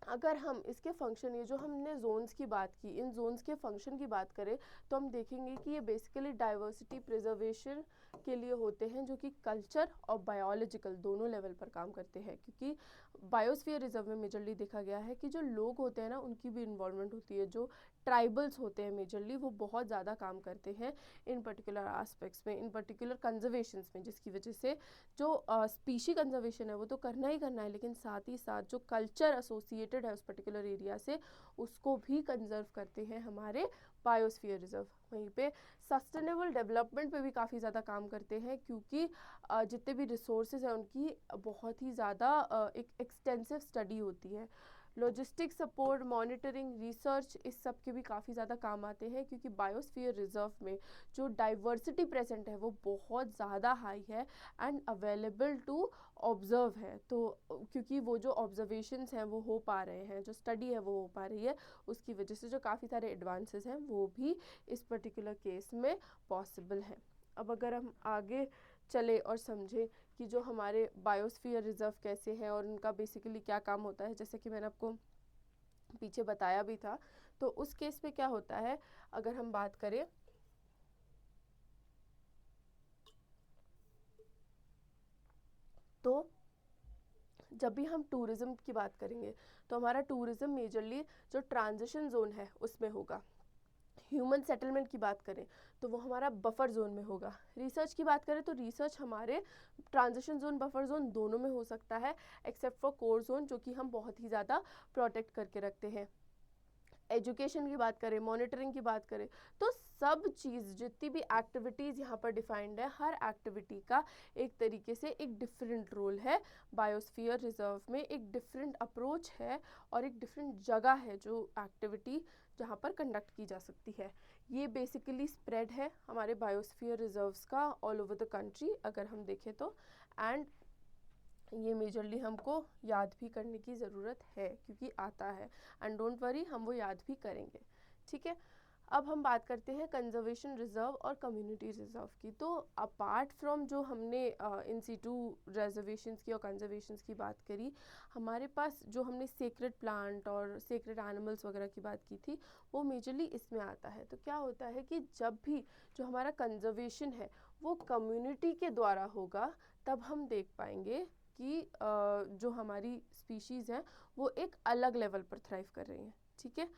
अगर हम इसके फंक्शन, ये जो हमने जोन्स की बात की, इन जोन्स के फंक्शन की बात करें तो हम देखेंगे कि ये बेसिकली डाइवर्सिटी प्रिजर्वेशन के लिए होते हैं, जो कि कल्चर और बायोलॉजिकल दोनों लेवल पर काम करते हैं। क्योंकि बायोस्फीयर रिजर्व में मेजरली देखा गया है कि जो लोग होते हैं ना उनकी भी इन्वॉल्वमेंट होती है, जो ट्राइबल्स होते हैं मेजरली वो बहुत ज़्यादा काम करते हैं इन पर्टिकुलर आस्पेक्ट्स में, इन पर्टिकुलर कंजर्वेशंस में, जिसकी वजह से जो स्पीशी कंजर्वेशन है वो तो करना ही करना है, लेकिन साथ ही साथ जो कल्चर एसोसिएटेड है उस पर्टिकुलर एरिया से उसको भी कंजर्व करते हैं हमारे बायोस्फीयर रिजर्व। वहीं पे सस्टेनेबल डेवलपमेंट पे भी काफ़ी ज़्यादा काम करते हैं, क्योंकि जितने भी रिसोर्सेज हैं उनकी बहुत ही ज़्यादा एक एक्सटेंसिव स्टडी होती है। लॉजिस्टिक सपोर्ट, मॉनिटरिंग, रिसर्च, इस सब के भी काफ़ी ज़्यादा काम आते हैं, क्योंकि बायोस्फीयर रिजर्व में जो डाइवर्सिटी प्रेजेंट है वो बहुत ज़्यादा हाई है एंड अवेलेबल टू ऑब्जर्व है। तो क्योंकि वो जो ऑब्जर्वेशंस हैं वो हो पा रहे हैं, जो स्टडी है वो हो पा रही है, उसकी वजह से जो काफ़ी सारे एडवांसेस हैं वो भी इस पर्टिकुलर केस में पॉसिबल हैं। अब अगर हम आगे चले और समझें कि जो हमारे बायोस्फीयर रिजर्व कैसे हैं और उनका बेसिकली क्या काम होता है, जैसे कि मैंने आपको पीछे बताया भी था, तो उस केस में क्या होता है, अगर हम बात करें तो जब भी हम टूरिज़्म की बात करेंगे तो हमारा टूरिज़्म मेजरली जो ट्रांजिशन जोन है उसमें होगा। ह्यूमन सेटलमेंट की बात करें तो वो हमारा बफर जोन में होगा। रिसर्च की बात करें तो रिसर्च हमारे ट्रांजिशन जोन, बफर जोन दोनों में हो सकता है, एक्सेप्ट फॉर कोर जोन जो कि हम बहुत ही ज़्यादा प्रोटेक्ट करके रखते हैं। एजुकेशन की बात करें, मॉनिटरिंग की बात करें, तो सब चीज़ जितनी भी एक्टिविटीज़ यहाँ पर डिफाइंड है, हर एक्टिविटी का एक तरीके से एक डिफरेंट रोल है। बायोस्फीयर रिजर्व में एक डिफरेंट अप्रोच है और एक डिफरेंट जगह है जो एक्टिविटी जहाँ पर कंडक्ट की जा सकती है। ये बेसिकली स्प्रेड है हमारे बायोस्फीयर रिजर्व्स का ऑल ओवर द कंट्री अगर हम देखें तो, एंड ये मेजरली हमको याद भी करने की ज़रूरत है क्योंकि आता है, एंड डोंट वरी हम वो याद भी करेंगे, ठीक है। अब हम बात करते हैं कंजर्वेशन रिजर्व और कम्युनिटी रिजर्व की। तो अपार्ट फ्रॉम जो हमने इन सीटू रिजर्वेशंस की और कंजर्वेशंस की बात करी, हमारे पास जो हमने सेक्रेड प्लांट और सेक्रेड एनिमल्स वगैरह की बात की थी, वो मेजरली इसमें आता है। तो क्या होता है कि जब भी जो हमारा कंजर्वेशन है वो कम्युनिटी के द्वारा होगा, तब हम देख पाएंगे कि जो हमारी स्पीशीज़ हैं वो एक अलग लेवल पर थ्राइव कर रही हैं, ठीक है।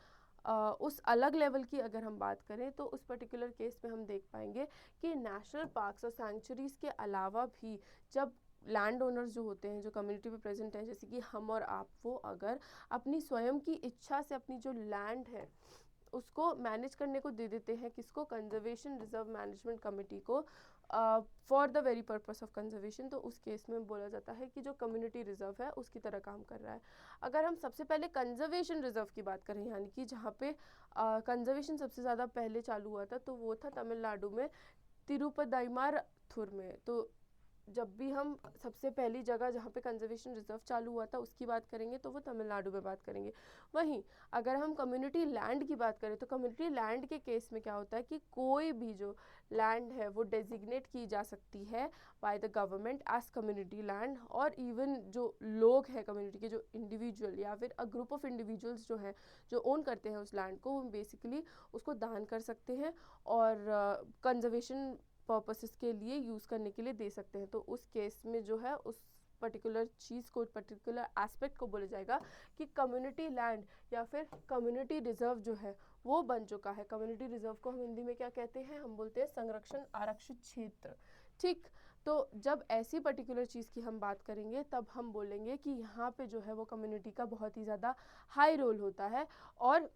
उस अलग लेवल की अगर हम बात करें तो उस पर्टिकुलर केस में हम देख पाएंगे कि नेशनल पार्क्स और सैंक्चुरीज़ के अलावा भी जब लैंड ओनर्स जो होते हैं, जो कम्युनिटी में प्रेजेंट हैं, जैसे कि हम और आप, वो अगर अपनी स्वयं की इच्छा से अपनी जो लैंड है उसको मैनेज करने को दे देते हैं, किसको, कंजर्वेशन रिजर्व मैनेजमेंट कमेटी को, for the very purpose of conservation, तो उस केस में बोला जाता है कि जो कम्युनिटी रिजर्व है उसकी तरह काम कर रहा है। अगर हम सबसे पहले कंजर्वेशन रिजर्व की बात करें, यानी कि जहाँ पे कंजर्वेशन सबसे ज़्यादा पहले चालू हुआ था, तो वो था तमिलनाडु में तिरुपदाईमारथुर में। तो जब भी हम सबसे पहली जगह जहाँ पे कंजर्वेशन रिजर्व चालू हुआ था उसकी बात करेंगे तो वो तमिलनाडु में बात करेंगे। वहीं अगर हम कम्युनिटी लैंड की बात करें तो कम्युनिटी लैंड के केस में क्या होता है कि कोई भी जो लैंड है वो डेजिग्नेट की जा सकती है by the government as community land, और इवन जो लोग हैं कम्युनिटी के, जो इंडिविजुअल या फिर अ ग्रुप ऑफ इंडिविजुअल्स जो हैं जो ओन करते हैं उस लैंड को, वो बेसिकली उसको दान कर सकते हैं और कंजर्वेशन पर्पसेस के लिए यूज़ करने के लिए दे सकते हैं। तो उस केस में जो है उस पर्टिकुलर चीज़ को, पर्टिकुलर एस्पेक्ट को बोला जाएगा कि कम्युनिटी लैंड या फिर कम्युनिटी रिजर्व जो है वो बन चुका है। कम्युनिटी रिजर्व को हम हिंदी में क्या कहते हैं, हम बोलते हैं संरक्षण आरक्षित क्षेत्र। ठीक, तो जब ऐसी पर्टिकुलर चीज़ की हम बात करेंगे तब हम बोलेंगे कि यहाँ पे जो है वो कम्युनिटी का बहुत ही ज़्यादा हाई रोल होता है और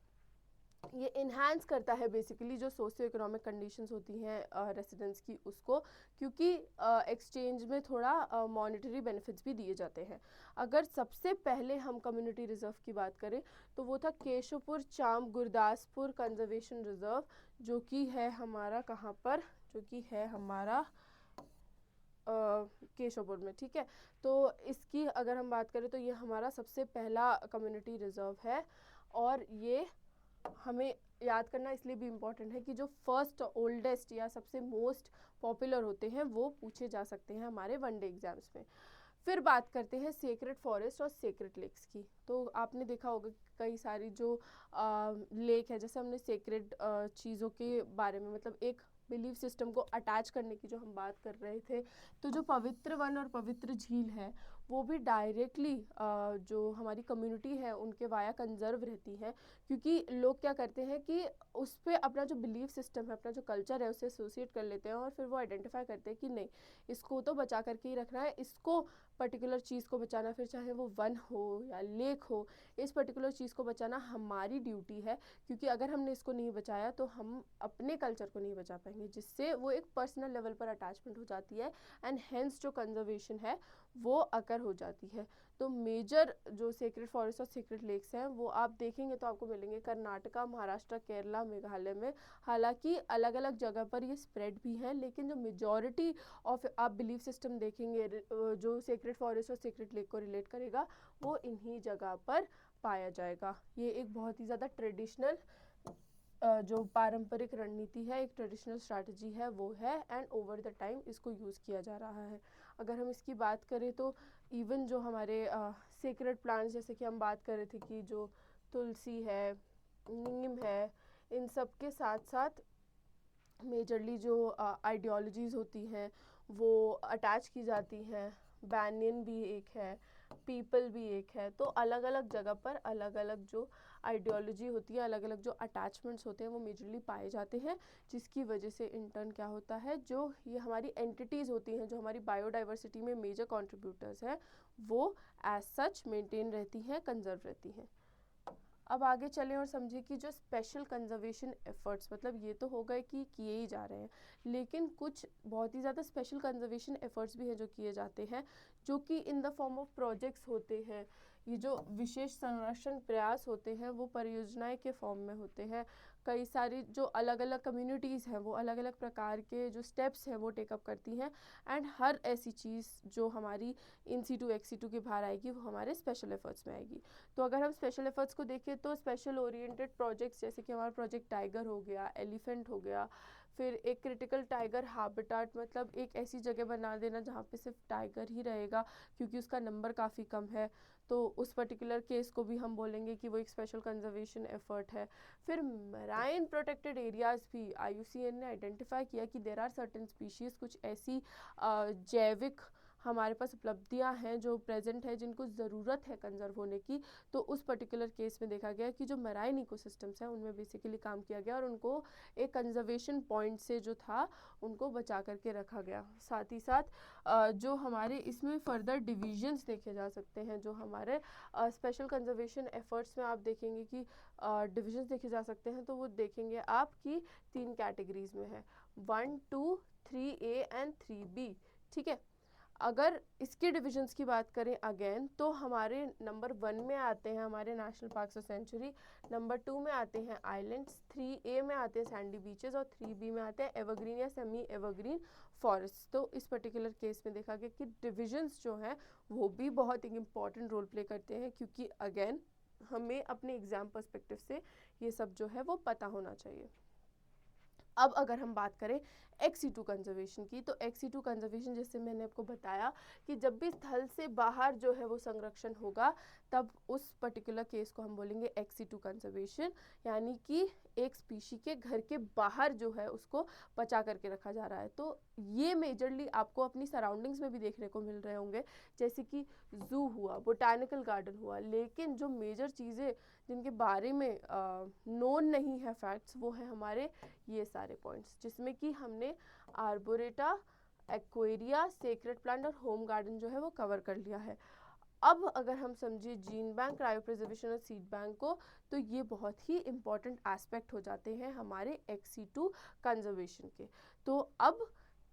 ये इन्हांस करता है बेसिकली जो सोशियो इकोनॉमिक कंडीशंस होती हैं रेसिडेंट्स की उसको, क्योंकि एक्सचेंज में थोड़ा मॉनेटरी बेनिफिट्स भी दिए जाते हैं। अगर सबसे पहले हम कम्युनिटी रिजर्व की बात करें तो वो था केशवपुर चांब गुरदासपुर कंजर्वेशन रिजर्व, जो कि है हमारा कहाँ पर, जो कि है हमारा केशवपुर में। ठीक है, तो इसकी अगर हम बात करें तो ये हमारा सबसे पहला कम्युनिटी रिजर्व है और ये हमें याद करना इसलिए भी इम्पॉर्टेंट है कि जो फर्स्ट ओल्डेस्ट या सबसे मोस्ट पॉपुलर होते हैं वो पूछे जा सकते हैं हमारे वनडे एग्जाम्स में। फिर बात करते हैं सेक्रेड फॉरेस्ट और सेक्रेड लेक्स की। तो आपने देखा होगा कई सारी जो लेक है, जैसे हमने सेक्रेड चीज़ों के बारे में, मतलब एक बिलीफ सिस्टम को अटैच करने की जो हम बात कर रहे थे, तो जो पवित्र वन और पवित्र झील है वो भी डायरेक्टली जो हमारी कम्युनिटी है उनके वाया कंजर्व रहती है, क्योंकि लोग क्या करते हैं कि उस पर अपना जो बिलीफ सिस्टम है, अपना जो कल्चर है उसे एसोसिएट कर लेते हैं और फिर वो आइडेंटिफाई करते हैं कि नहीं, इसको तो बचा करके ही रखना है, इसको पर्टिकुलर चीज़ को बचाना, फिर चाहे वो वन हो या लेक हो, इस पर्टिकुलर चीज़ को बचाना हमारी ड्यूटी है, क्योंकि अगर हमने इसको नहीं बचाया तो हम अपने कल्चर को नहीं बचा पाएंगे, जिससे वो एक पर्सनल लेवल पर अटैचमेंट हो जाती है एंड हेंस जो कंजर्वेशन है वो अकर हो जाती है। तो मेजर जो सेक्रेड फॉरेस्ट और सेक्रेड लेक्स हैं वो आप देखेंगे तो आपको मिलेंगे कर्नाटका, महाराष्ट्र, केरला, मेघालय में। हालांकि अलग अलग जगह पर ये स्प्रेड भी हैं, लेकिन जो मेजॉरिटी ऑफ आप बिलीफ सिस्टम देखेंगे जो सेक्रेड फॉरेस्ट और सेक्रेड लेक को रिलेट करेगा वो इन्हीं जगह पर पाया जाएगा। ये एक बहुत ही ज़्यादा ट्रेडिशनल जो पारंपरिक रणनीति है, एक ट्रेडिशनल स्ट्रैटेजी है वो है, एंड ओवर द टाइम इसको यूज़ किया जा रहा है। अगर हम इसकी बात करें तो इवन जो हमारे सेक्रेड प्लांट्स, जैसे कि हम बात कर रहे थे कि जो तुलसी है, नीम है, इन सब के साथ साथ मेजरली जो आइडियोलॉजीज़ होती हैं वो अटैच की जाती हैं। बैनियन भी एक है, पीपल भी एक है। तो अलग अलग जगह पर अलग अलग जो आइडियोलॉजी होती है, अलग अलग जो अटैचमेंट्स होते हैं वो मेजरली पाए जाते हैं, जिसकी वजह से इंटर्न क्या होता है, जो ये हमारी एंटिटीज़ होती हैं जो हमारी बायोडाइवर्सिटी में मेजर कंट्रीब्यूटर्स हैं वो एज सच मेंटेन रहती हैं, कंजर्व रहती हैं। अब आगे चलें और समझें कि जो स्पेशल कंजर्वेशन एफर्ट्स, मतलब ये तो हो गए कि किए ही जा रहे हैं, लेकिन कुछ बहुत ही ज़्यादा स्पेशल कंजर्वेशन एफर्ट्स भी हैं जो किए जाते हैं, जो कि in the form of projects होते हैं। ये जो विशेष संरक्षण प्रयास होते हैं वो परियोजनाएं के फॉर्म में होते हैं। कई सारी जो अलग अलग कम्युनिटीज़ हैं वो अलग अलग प्रकार के जो स्टेप्स हैं वो टेकअप करती हैं, एंड हर ऐसी चीज़ जो हमारी इन सी टू एक्स सी टू के बाहर आएगी वो हमारे स्पेशल एफर्ट्स में आएगी। तो अगर हम स्पेशल एफर्ट्स को देखें तो स्पेशल ओरिएंटेड प्रोजेक्ट्स, जैसे कि हमारा प्रोजेक्ट टाइगर हो गया, एलिफेंट हो गया, फिर एक क्रिटिकल टाइगर हैबिटाट, मतलब एक ऐसी जगह बना देना जहाँ पे सिर्फ टाइगर ही रहेगा क्योंकि उसका नंबर काफ़ी कम है, तो उस पर्टिकुलर केस को भी हम बोलेंगे कि वो एक स्पेशल कंजर्वेशन एफर्ट है। फिर मैराइन प्रोटेक्टेड एरियाज़ भी IUCN ने आइडेंटिफाई किया कि देयर आर सर्टेन स्पीशीज़, कुछ ऐसी जैविक हमारे पास उपलब्धियां हैं जो प्रेजेंट है जिनको ज़रूरत है कंजर्व होने की। तो उस पर्टिकुलर केस में देखा गया कि जो मैराइन इकोसिस्टम्स हैं उनमें बेसिकली काम किया गया और उनको एक कंजर्वेशन पॉइंट से जो था उनको बचा करके रखा गया। साथ ही साथ जो हमारे इसमें फर्दर डिविजन्स देखे जा सकते हैं, जो हमारे स्पेशल कंजर्वेशन एफर्ट्स में आप देखेंगे कि डिविजन्स देखे जा सकते हैं, तो वो देखेंगे आप कि 3 कैटेगरीज में है, 1, 2, 3A एंड 3B। ठीक है, अगर इसके डिविजन्स की बात करें अगेन तो हमारे नंबर 1 में आते हैं हमारे नेशनल पार्क्स और सेंचुरी, नंबर 2 में आते हैं आइलैंड्स, 3A में आते हैं सैंडी बीचेस और 3B में आते हैं एवरग्रीन या सेमी एवरग्रीन फॉरेस्ट। तो इस पर्टिकुलर केस में देखा गया कि डिविजन्स जो हैं वो भी बहुत एक इम्पॉर्टेंट रोल प्ले करते हैं, क्योंकि अगेन हमें अपने एग्जाम पर्सपेक्टिव से ये सब जो है वो पता होना चाहिए। अब अगर हम बात करें XC2 कंजर्वेशन की, तो XC2 कंजर्वेशन जैसे मैंने आपको बताया कि जब भी स्थल से बाहर जो है वो संरक्षण होगा तब उस पर्टिकुलर केस को हम बोलेंगे एक्स सिटू कंजर्वेशन, यानी कि एक स्पीशी के घर के बाहर जो है उसको बचा करके रखा जा रहा है। तो ये मेजरली आपको अपनी सराउंडिंग्स में भी देखने को मिल रहे होंगे, जैसे कि जू हुआ, बोटानिकल गार्डन हुआ, लेकिन जो मेजर चीज़ें जिनके बारे में नोन नहीं है फैक्ट्स, वो है हमारे ये सारे पॉइंट्स, जिसमें कि हमने आर्बोरेटा, एक्वेरिया, सेक्रेड प्लांट और होम गार्डन जो है वो कवर कर लिया है। अब अगर हम समझे जीन बैंक, क्रायोप्रिजर्वेशन और सीड बैंक को, तो ये बहुत ही इम्पॉर्टेंट एस्पेक्ट हो जाते हैं हमारे एक्स-सी2 कंजर्वेशन के। तो अब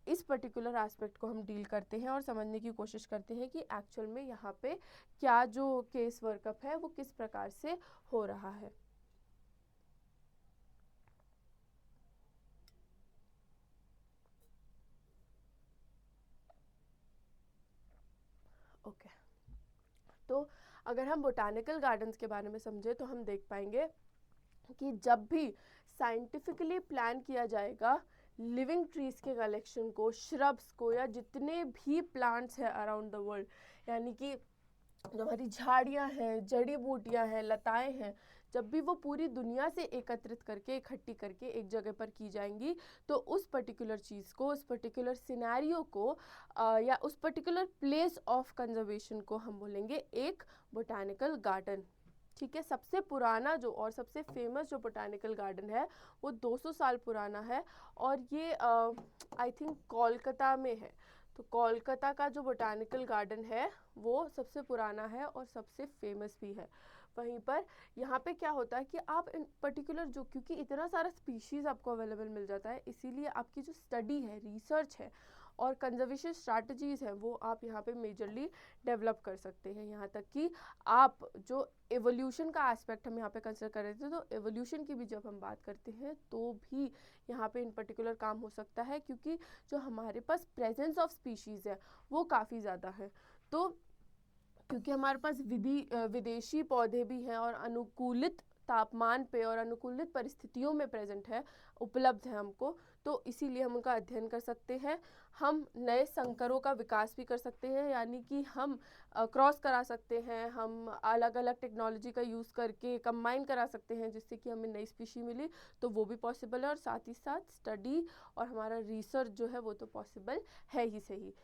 इस पर्टिकुलर एस्पेक्ट को हम डील करते हैं और समझने की कोशिश करते हैं कि एक्चुअल में यहाँ पे क्या जो केस वर्कअप है वो किस प्रकार से हो रहा है। ओके, तो अगर हम बोटानिकल गार्डन्स के बारे में समझे तो हम देख पाएंगे कि जब भी साइंटिफिकली प्लान किया जाएगा लिविंग ट्रीज के कलेक्शन को, श्रब्स को, या जितने भी प्लांट्स हैं अराउंड द वर्ल्ड, यानी कि जो हमारी झाड़ियाँ हैं, जड़ी बूटियाँ हैं, लताएं हैं, जब भी वो पूरी दुनिया से एकत्रित करके, इकट्ठी करके एक जगह पर की जाएंगी, तो उस पर्टिकुलर चीज़ को, उस पर्टिकुलर सिनेरियो को या उस पर्टिकुलर प्लेस ऑफ कंजर्वेशन को हम बोलेंगे एक बोटानिकल गार्डन। ठीक है, सबसे पुराना जो और सबसे फेमस जो बोटानिकल गार्डन है वो 200 साल पुराना है, और ये आई थिंक कोलकाता में है। तो कोलकाता का जो बोटानिकल गार्डन है वो सबसे पुराना है और सबसे फेमस भी है। वहीं पर यहाँ पे क्या होता है कि आप इन पर्टिकुलर जो, क्योंकि इतना सारा स्पीशीज़ आपको अवेलेबल मिल जाता है, इसीलिए आपकी जो स्टडी है, रिसर्च है और कंजर्वेशन स्ट्रैटेजीज़ हैं, वो आप यहाँ पे मेजरली डेवलप कर सकते हैं। यहाँ तक कि आप जो एवोल्यूशन का एस्पेक्ट हम यहाँ पे कंसिडर कर रहे थे, तो एवोल्यूशन की भी जब हम बात करते हैं तो भी यहाँ पे इन पर्टिकुलर काम हो सकता है, क्योंकि जो हमारे पास प्रेजेंस ऑफ स्पीशीज़ है वो काफ़ी ज़्यादा है। तो क्योंकि हमारे पास विदेशी पौधे भी हैं और अनुकूलित तापमान पे और अनुकूलित परिस्थितियों में प्रेजेंट है, उपलब्ध है हमको, तो इसीलिए हम उनका अध्ययन कर सकते हैं। हम नए संकरों का विकास भी कर सकते हैं, यानी कि हम क्रॉस करा सकते हैं, हम अलग अलग टेक्नोलॉजी का यूज़ करके कंबाइन करा सकते हैं जिससे कि हमें नई स्पीशी मिली, तो वो भी पॉसिबल है। और साथ ही साथ स्टडी और हमारा रिसर्च जो है वो तो पॉसिबल है ही सही।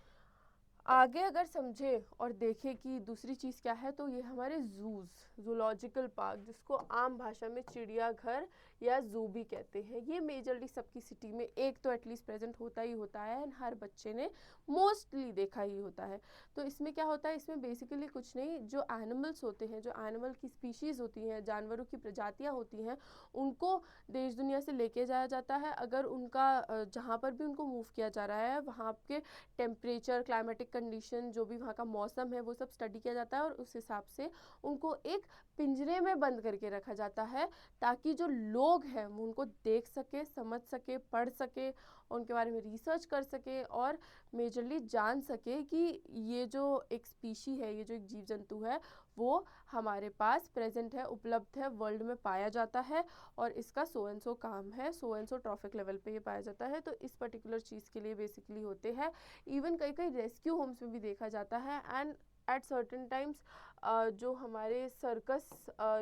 आगे अगर समझे और देखें कि दूसरी चीज़ क्या है, तो ये हमारे जूलॉजिकल पार्क, जिसको आम भाषा में चिड़ियाघर या जू भी कहते हैं, ये मेजरली सबकी सिटी में एक तो एटलीस्ट प्रेजेंट होता ही होता है, एंड हर बच्चे ने मोस्टली देखा ही होता है। तो इसमें क्या होता है, इसमें बेसिकली कुछ नहीं, जो एनिमल्स होते हैं, जो एनिमल की स्पीशीज़ होती हैं, जानवरों की प्रजातियाँ होती हैं, उनको देश दुनिया से लेके जाया जाता है। अगर उनका जहाँ पर भी उनको मूव किया जा रहा है वहाँ के टेम्परेचर, क्लाइमेटिक कंडीशन, जो भी वहाँ का मौसम है, वो सब स्टडी किया जाता है और उस हिसाब से उनको एक पिंजरे में बंद करके रखा जाता है, ताकि जो लोग हैं वो उनको देख सके, समझ सके, पढ़ सके, उनके बारे में रिसर्च कर सके और मेजरली जान सके कि ये जो एक स्पीशी है, ये जो एक जीव जंतु है, वो हमारे पास प्रेजेंट है, उपलब्ध है, वर्ल्ड में पाया जाता है और इसका सो एंड सो काम है, so and so trophic level पे ये पाया जाता है। तो इस पर्टिकुलर चीज़ के लिए बेसिकली होते हैं। इवन कई कई रेस्क्यू होम्स में भी देखा जाता है, एंड एट सर्टेन टाइम्स जो हमारे सर्कस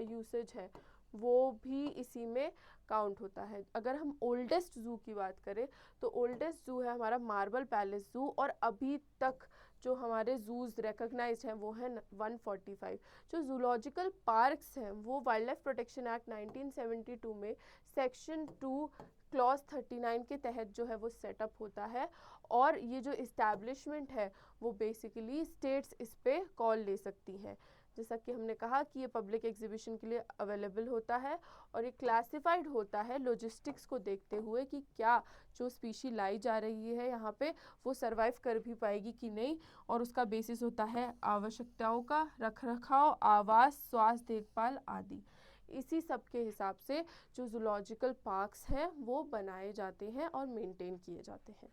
यूसेज है वो भी इसी में काउंट होता है। अगर हम ओल्डेस्ट ज़ू की बात करें तो ओल्डेस्ट ज़ू है हमारा मार्बल पैलेस ज़ू, और अभी तक जो हमारे ज़ूज़ रिकग्नाइज्ड हैं वो है 145। जो जूलॉजिकल पार्क्स हैं वो वाइल्ड लाइफ प्रोटेक्शन एक्ट 1972 में सेक्शन 2 क्लॉज 39 के तहत जो है वो सेटअप होता है, और ये जो इस्टेब्लिशमेंट है वो बेसिकली स्टेट्स इस पे कॉल ले सकती हैं। जैसा कि हमने कहा कि ये पब्लिक एग्जीबिशन के लिए अवेलेबल होता है और ये क्लासिफाइड होता है लॉजिस्टिक्स को देखते हुए कि क्या जो स्पीशी लाई जा रही है यहाँ पे वो सरवाइव कर भी पाएगी कि नहीं, और उसका बेसिस होता है आवश्यकताओं का रखरखाव, आवास, स्वास्थ्य देखभाल आदि। इसी सब के हिसाब से जो जूलॉजिकल पार्क्स हैं वो बनाए जाते हैं और मेंटेन किए जाते हैं।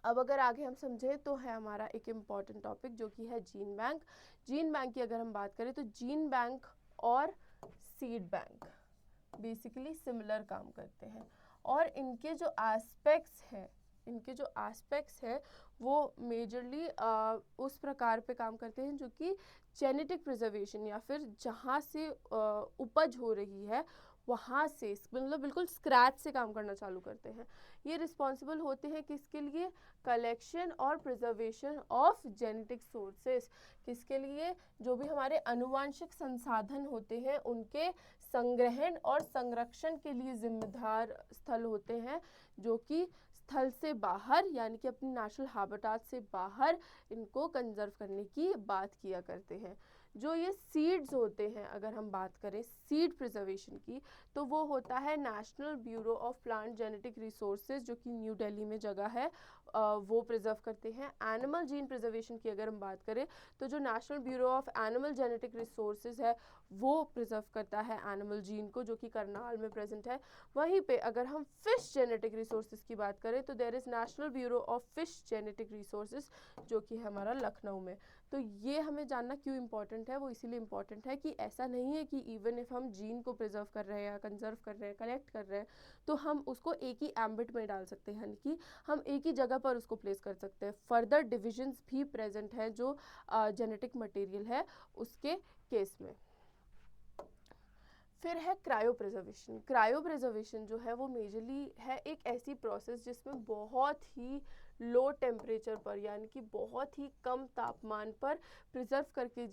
अब अगर आगे हम समझें तो है हमारा एक इम्पॉर्टेंट टॉपिक जो कि है जीन बैंक। जीन बैंक की अगर हम बात करें तो जीन बैंक और सीड बैंक बेसिकली सिमिलर काम करते हैं, और इनके जो एस्पेक्ट्स हैं इनके जो एस्पेक्ट्स हैं वो मेजरली उस प्रकार पे काम करते हैं जो कि जेनेटिक प्रिजर्वेशन या फिर जहाँ से उपज हो रही है वहाँ से, मतलब बिल्कुल स्क्रैच से काम करना चालू करते हैं। ये रिस्पॉन्सिबल होते हैं किसके लिए? कलेक्शन और प्रिजर्वेशन ऑफ जेनेटिक सोर्सेस। किसके लिए? जो भी हमारे आनुवांशिक संसाधन होते हैं उनके संग्रहण और संरक्षण के लिए जिम्मेदार स्थल होते हैं, जो कि स्थल से बाहर यानी कि अपनी नेचुरल हैबिटेट से बाहर इनको कंजर्व करने की बात किया करते हैं। जो ये सीड्स होते हैं, अगर हम बात करें सीड प्रिजर्वेशन की, तो वो होता है national Bureau of plant genetic Resources, जो कि न्यू दिल्ली में जगह है, वो प्रिजर्व करते हैं। एनिमल जीन प्रिजर्वेशन की अगर हम बात करें तो जो national Bureau of animal genetic resources है वो प्रिजर्व करता है एनिमल जीन को, जो कि करनाल में प्रेजेंट है। वहीं पे अगर हम फिश जेनेटिक रिसोर्सेज की बात करें तो there is National Bureau of Fish Genetic Resources, जो कि है हमारा लखनऊ में। तो ये हमें जानना क्यों इम्पॉर्टेंट है? वो इसीलिए इम्पॉर्टेंट है कि ऐसा नहीं है कि इवन इफ हम जीन को प्रिजर्व कर रहे हैं या कंजर्व कर रहे हैं, कलेक्ट कर रहे हैं, तो हम उसको एक ही एम्बिट में डाल सकते हैं, यानी कि हम एक ही जगह पर उसको प्लेस कर सकते हैं। फर्दर डिविजन्स भी प्रेजेंट हैं जो जेनेटिक मटेरियल है उसके केस में। फिर है क्रायो प्रिजर्वेशन। क्रायो प्रिजर्वेशन जो है वो मेजरली है एक ऐसी प्रोसेस जिसमें बहुत ही लो टेम्परेचर पर यानी कि बहुत ही कम तापमान पर प्रिजर्व करके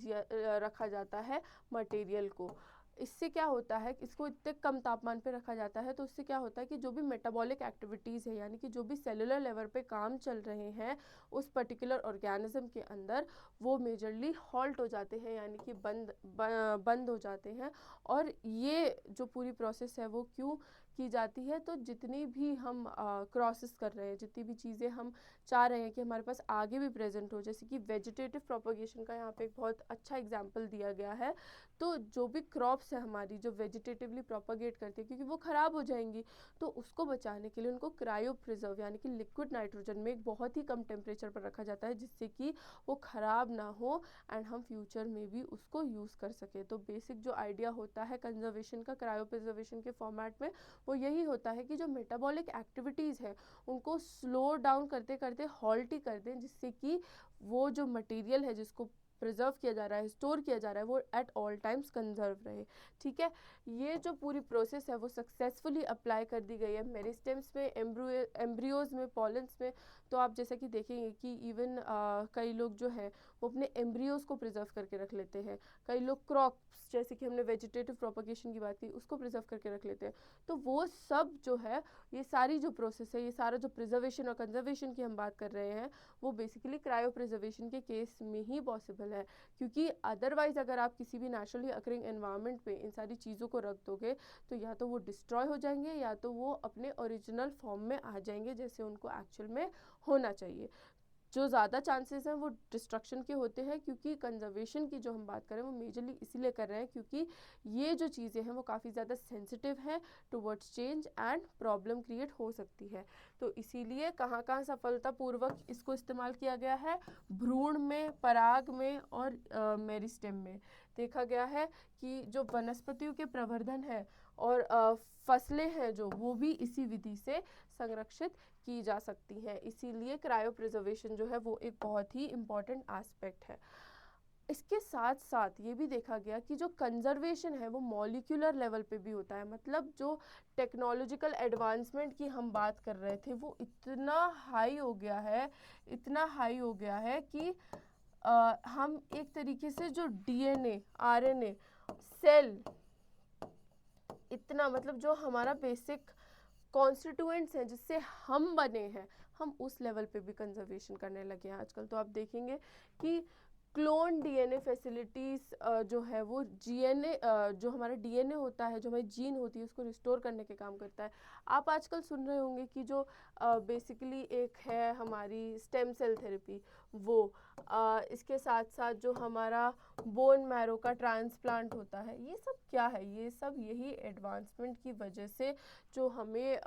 रखा जाता है मटेरियल को। इससे क्या होता है, इसको इतने कम तापमान पे रखा जाता है तो उससे क्या होता है कि जो भी मेटाबॉलिक एक्टिविटीज़ है यानी कि जो भी सेलुलर लेवल पे काम चल रहे हैं उस पर्टिकुलर ऑर्गेनिज्म के अंदर, वो मेजरली हॉल्ट हो जाते हैं, यानी कि बंद हो जाते हैं। और ये जो पूरी प्रोसेस है वो क्यों की जाती है? तो जितनी भी हम क्रॉसेस कर रहे हैं, जितनी भी चीज़ें हम चाह रहे हैं कि हमारे पास आगे भी प्रेजेंट हो, जैसे कि वेजिटेटिव प्रोपगेशन का यहाँ पे एक बहुत अच्छा एग्जाम्पल दिया गया है। तो जो भी क्रॉप्स है हमारी जो वेजिटेटिवली प्रोपगेट करती है, क्योंकि वो ख़राब हो जाएंगी, तो उसको बचाने के लिए उनको क्रायो प्रिजर्व यानी कि लिक्विड नाइट्रोजन में एक बहुत ही कम टेम्परेचर पर रखा जाता है, जिससे कि वो ख़राब ना हो एंड हम फ्यूचर में भी उसको यूज़ कर सकें। तो बेसिक जो आइडिया होता है कंजर्वेशन का क्रायो प्रिजर्वेशन के फॉर्मेट में, वो यही होता है कि जो मेटाबॉलिक एक्टिविटीज़ है उनको स्लो डाउन करते करते हॉल्ट ही कर दें, जिससे कि वो जो मटेरियल है जिसको प्रिजर्व किया जा रहा है, स्टोर किया जा रहा है, वो एट ऑल टाइम्स कंजर्व रहे। ठीक है, ये जो पूरी प्रोसेस है वो सक्सेसफुली अप्लाई कर दी गई है मेरिस्टेम्स में, एम्ब्रियोज में, पॉलेंस में। तो आप जैसा कि देखेंगे कि इवन कई लोग जो है वो अपने एम्ब्रियोज को प्रिजर्व करके रख लेते हैं। कई लोग क्रॉप्स, जैसे कि हमने वेजिटेटिव प्रोपगेशन की बात की, उसको प्रिजर्व करके रख लेते हैं। तो वो सब जो है, ये सारी जो प्रोसेस है, ये सारा जो प्रिजर्वेशन और कंजर्वेशन की हम बात कर रहे हैं, वो बेसिकली क्रायो प्रिजर्वेशन के केस में ही पॉसिबल है। क्योंकि अदरवाइज अगर आप किसी भी नेचुरली अकरिंग एनवायरनमेंट पे इन सारी चीज़ों को रख दोगे तो या तो वो डिस्ट्रॉय हो जाएंगे या तो वो अपने ओरिजिनल फॉर्म में आ जाएंगे जैसे उनको एक्चुअल में होना चाहिए। जो ज़्यादा चांसेस हैं वो डिस्ट्रक्शन के होते हैं, क्योंकि कंजर्वेशन की जो हम बात करें वो मेजरली इसीलिए कर रहे हैं क्योंकि ये जो चीज़ें हैं वो काफ़ी ज़्यादा सेंसिटिव हैं towards change and problem create हो सकती है। तो इसीलिए कहाँ कहाँ सफलतापूर्वक इसको इस्तेमाल किया गया है? भ्रूण में, पराग में और मेरिस्टेम में देखा गया है कि जो वनस्पतियों के प्रवर्धन है और फसलें हैं जो, वो भी इसी विधि से संरक्षित की जा सकती हैं। इसीलिए क्रायो प्रिजर्वेशन जो है वो एक बहुत ही इम्पॉर्टेंट एस्पेक्ट है। इसके साथ साथ ये भी देखा गया कि जो कंजर्वेशन है वो मॉलिक्यूलर लेवल पे भी होता है। मतलब जो टेक्नोलॉजिकल एडवांसमेंट की हम बात कर रहे थे वो इतना हाई हो गया है, इतना हाई हो गया है कि हम एक तरीके से जो डीएनए, आरएनए, सेल, इतना मतलब जो हमारा बेसिक कॉन्स्टिट्यूएंट्स हैं जिससे हम बने हैं, हम उस लेवल पे भी कंजर्वेशन करने लगे हैं आजकल। तो आप देखेंगे कि क्लोन डीएनए फैसिलिटीज़ जो है वो जीएनए, जो हमारा डीएनए होता है, जो हमारी जीन होती है, उसको रिस्टोर करने के काम करता है। आप आजकल सुन रहे होंगे कि जो बेसिकली एक है हमारी स्टेम सेल थेरेपी, वो इसके साथ साथ जो हमारा बोन मैरो का ट्रांसप्लांट होता है, ये सब क्या है? ये सब यही एडवांसमेंट की वजह से जो हमें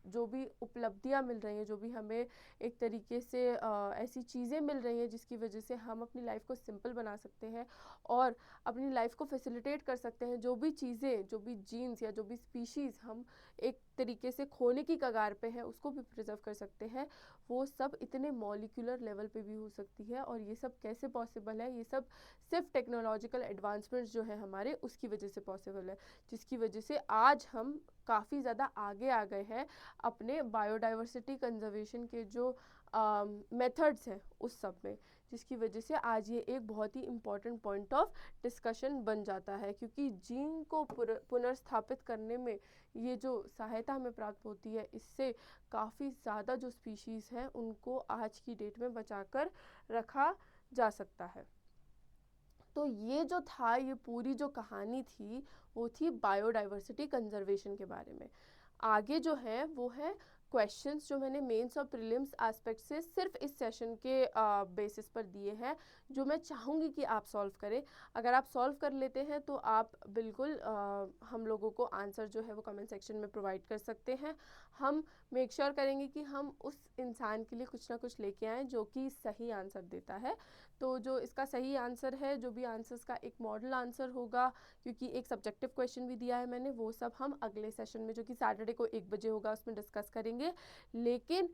जो भी उपलब्धियां मिल रही हैं, जो भी हमें एक तरीके से ऐसी चीज़ें मिल रही हैं जिसकी वजह से हम अपनी लाइफ को सिंपल बना सकते हैं और अपनी लाइफ को फैसिलिटेट कर सकते हैं, जो भी चीज़ें, जो भी जीन्स या जो भी स्पीशीज़ हम एक तरीके से खोने की कगार पे है उसको भी प्रिजर्व कर सकते हैं, वो सब इतने मॉलिक्यूलर लेवल पे भी हो सकती है। और ये सब कैसे पॉसिबल है? ये सब सिर्फ टेक्नोलॉजिकल एडवांसमेंट्स जो है हमारे, उसकी वजह से पॉसिबल है, जिसकी वजह से आज हम काफ़ी ज़्यादा आगे आ गए हैं अपने बायोडाइवर्सिटी कंजर्वेशन के जो मेथड्स हैं उस सब में, जिसकी वजह से आज ये एक बहुत ही इम्पॉर्टेंट पॉइंट ऑफ डिस्कशन बन जाता है। क्योंकि जीन को पुनर्स्थापित करने में ये जो सहायता हमें प्राप्त होती है, इससे काफ़ी ज़्यादा जो स्पीशीज़ हैं उनको आज की डेट में बचाकर रखा जा सकता है। तो ये जो था, ये पूरी जो कहानी थी वो थी बायोडाइवर्सिटी कंजर्वेशन के बारे में। आगे जो है वो है क्वेश्चंस जो मैंने मेंस और प्रीलिम्स एस्पेक्ट से सिर्फ इस सेशन के बेसिस पर दिए हैं, जो मैं चाहूँगी कि आप सॉल्व करें। अगर आप सॉल्व कर लेते हैं तो आप बिल्कुल हम लोगों को आंसर जो है वो कमेंट सेक्शन में प्रोवाइड कर सकते हैं। हम मेक श्योर करेंगे कि हम उस इंसान के लिए कुछ ना कुछ लेके आएँ जो कि सही आंसर देता है। तो जो इसका सही आंसर है, जो भी आंसर्स का एक मॉडल आंसर होगा, क्योंकि एक सब्जेक्टिव क्वेश्चन भी दिया है मैंने, वो सब हम अगले सेशन में जो कि सैटरडे को 1 बजे होगा उसमें डिस्कस करेंगे। लेकिन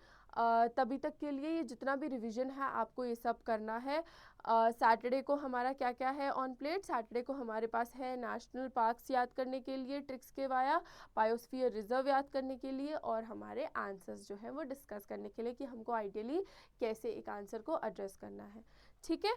तभी तक के लिए ये जितना भी रिवीजन है आपको ये सब करना है। सैटरडे को हमारा क्या क्या है ऑन प्लेट? सैटरडे को हमारे पास है नेशनल पार्क्स याद करने के लिए ट्रिक्स के वाया, बायोस्फीयर रिजर्व याद करने के लिए, और हमारे आंसर्स जो है वो डिस्कस करने के लिए कि हमको आइडियली कैसे एक आंसर को एड्रेस करना है। ठीक है,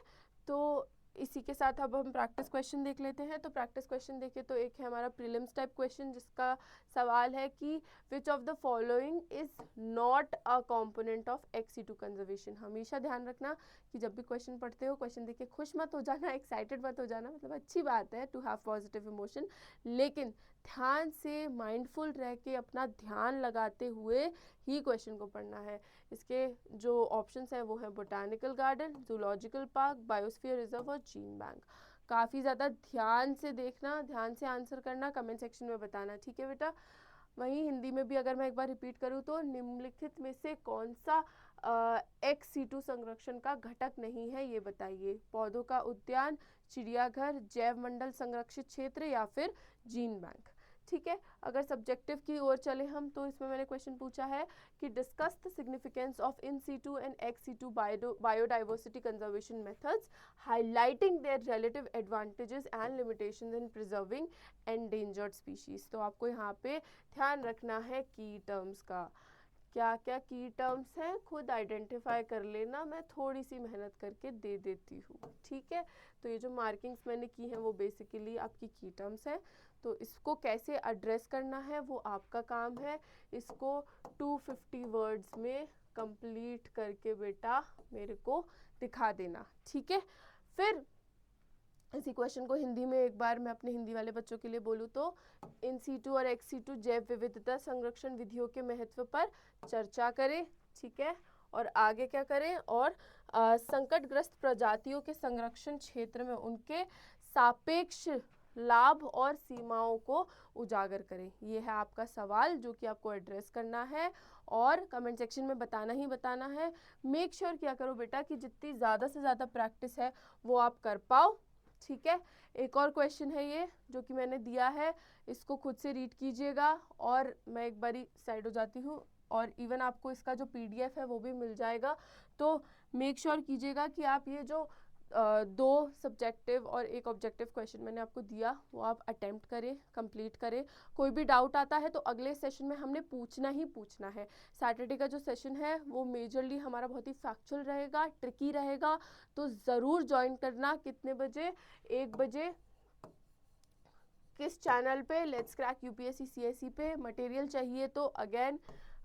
तो इसी के साथ अब हम प्रैक्टिस क्वेश्चन देख लेते हैं। तो प्रैक्टिस क्वेश्चन देखें तो एक है हमारा प्रीलिम्स टाइप क्वेश्चन, जिसका सवाल है कि which of the following is not a component of XC2 conservation. हमेशा ध्यान रखना कि जब भी क्वेश्चन पढ़ते हो, क्वेश्चन देख के खुश मत हो जाना, एक्साइटेड मत हो जाना, मतलब अच्छी बात है टू हैव पॉजिटिव इमोशन, लेकिन ध्यान से माइंडफुल रह के अपना ध्यान लगाते हुए ही क्वेश्चन को पढ़ना है। इसके जो ऑप्शंस हैं वो है botanical garden, zoological park, biosphere reserve और जीन बैंक। काफ़ी ज़्यादा ध्यान से देखना, ध्यान से आंसर करना, कमेंट सेक्शन में बताना। ठीक है बेटा? वहीं हिंदी में भी अगर मैं एक बार रिपीट करूँ तो निम्नलिखित में से कौन सा XC2 संरक्षण का घटक नहीं है, ये बताइए। पौधों का उद्यान, चिड़ियाघर, जैव मंडल संरक्षित क्षेत्र या फिर जीन बैंक। ठीक है, अगर सब्जेक्टिव की ओर चले हम तो इसमें मैंने क्वेश्चन पूछा है कि discuss the significance of in situ and XC2 biodiversity conservation methods highlighting their relative advantages and limitations in preserving endangered species. तो आपको यहाँ पे ध्यान रखना है की टर्म्स का। क्या क्या की टर्म्स हैं खुद आइडेंटिफाई कर लेना, मैं थोड़ी सी मेहनत करके दे देती हूँ। ठीक है, तो ये जो मार्किंग्स मैंने की हैं वो बेसिकली आपकी की टर्म्स हैं। तो इसको कैसे एड्रेस करना है वो आपका काम है। इसको 250 वर्ड्स में कंप्लीट करके बेटा मेरे को दिखा देना। ठीक है, फिर इसी क्वेश्चन को हिंदी में एक बार मैं अपने हिंदी वाले बच्चों के लिए बोलूँ तो इन सीटू और XC2 जैव विविधता संरक्षण विधियों के महत्व पर चर्चा करें। ठीक है, और आगे क्या करें? और संकटग्रस्त प्रजातियों के संरक्षण क्षेत्र में उनके सापेक्ष लाभ और सीमाओं को उजागर करें। ये है आपका सवाल जो कि आपको एड्रेस करना है और कमेंट सेक्शन में बताना ही बताना है। मेक श्योर किया करो बेटा कि जितनी ज़्यादा से ज़्यादा प्रैक्टिस है वो आप कर पाओ। ठीक है, एक और क्वेश्चन है ये जो कि मैंने दिया है, इसको खुद से रीड कीजिएगा और मैं एक बारी साइड हो जाती हूँ, और इवन आपको इसका जो PDF है वो भी मिल जाएगा। तो मेक श्योर कीजिएगा कि आप ये जो 2 सब्जेक्टिव और 1 ऑब्जेक्टिव क्वेश्चन मैंने आपको दिया वो आप अटेम्प्ट करें, कंप्लीट करें। कोई भी डाउट आता है तो अगले सेशन में हमने पूछना ही पूछना है। सैटरडे का जो सेशन है वो मेजरली हमारा बहुत ही फैक्चुअल रहेगा, ट्रिकी रहेगा, तो ज़रूर ज्वाइन करना। कितने बजे? 1 बजे। किस चैनल पे? लेट्स क्रैक UPSC CSE पे। मटेरियल चाहिए तो अगेन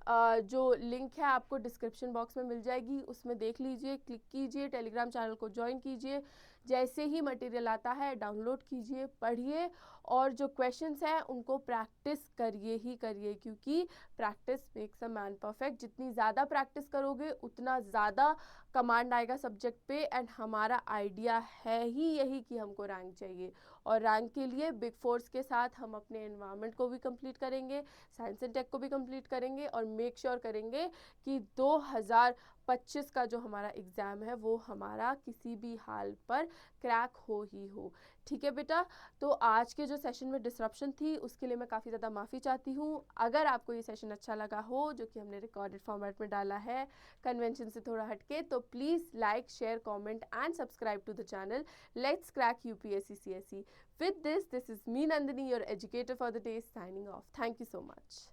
जो लिंक है आपको डिस्क्रिप्शन बॉक्स में मिल जाएगी, उसमें देख लीजिए, क्लिक कीजिए, टेलीग्राम चैनल को ज्वाइन कीजिए। जैसे ही मटेरियल आता है डाउनलोड कीजिए, पढ़िए और जो क्वेश्चंस हैं उनको प्रैक्टिस करिए ही करिए, क्योंकि practice makes a man perfect. जितनी ज़्यादा प्रैक्टिस करोगे उतना ज़्यादा कमांड आएगा सब्जेक्ट पे। एंड हमारा आइडिया है ही यही कि हमको रैंक चाहिए, और रैंक के लिए बिग फोर्स के साथ हम अपने एनवायरनमेंट को भी कंप्लीट करेंगे, साइंस एंड टेक को भी कंप्लीट करेंगे, और मेक श्योर करेंगे कि 2025 का जो हमारा एग्ज़ाम है वो हमारा किसी भी हाल पर क्रैक हो ही हो। ठीक है बेटा, तो आज के जो सेशन में डिसरप्शन थी उसके लिए मैं काफ़ी ज़्यादा माफ़ी चाहती हूँ। अगर आपको ये सेशन अच्छा लगा हो, जो कि हमने रिकॉर्डेड फॉर्मेट में डाला है कन्वेंशन से थोड़ा हटके, तो please like, share, comment and subscribe to the channel let's crack UPSC CSE. With this is me Nandini, your educator for the day, signing off. Thank you so much.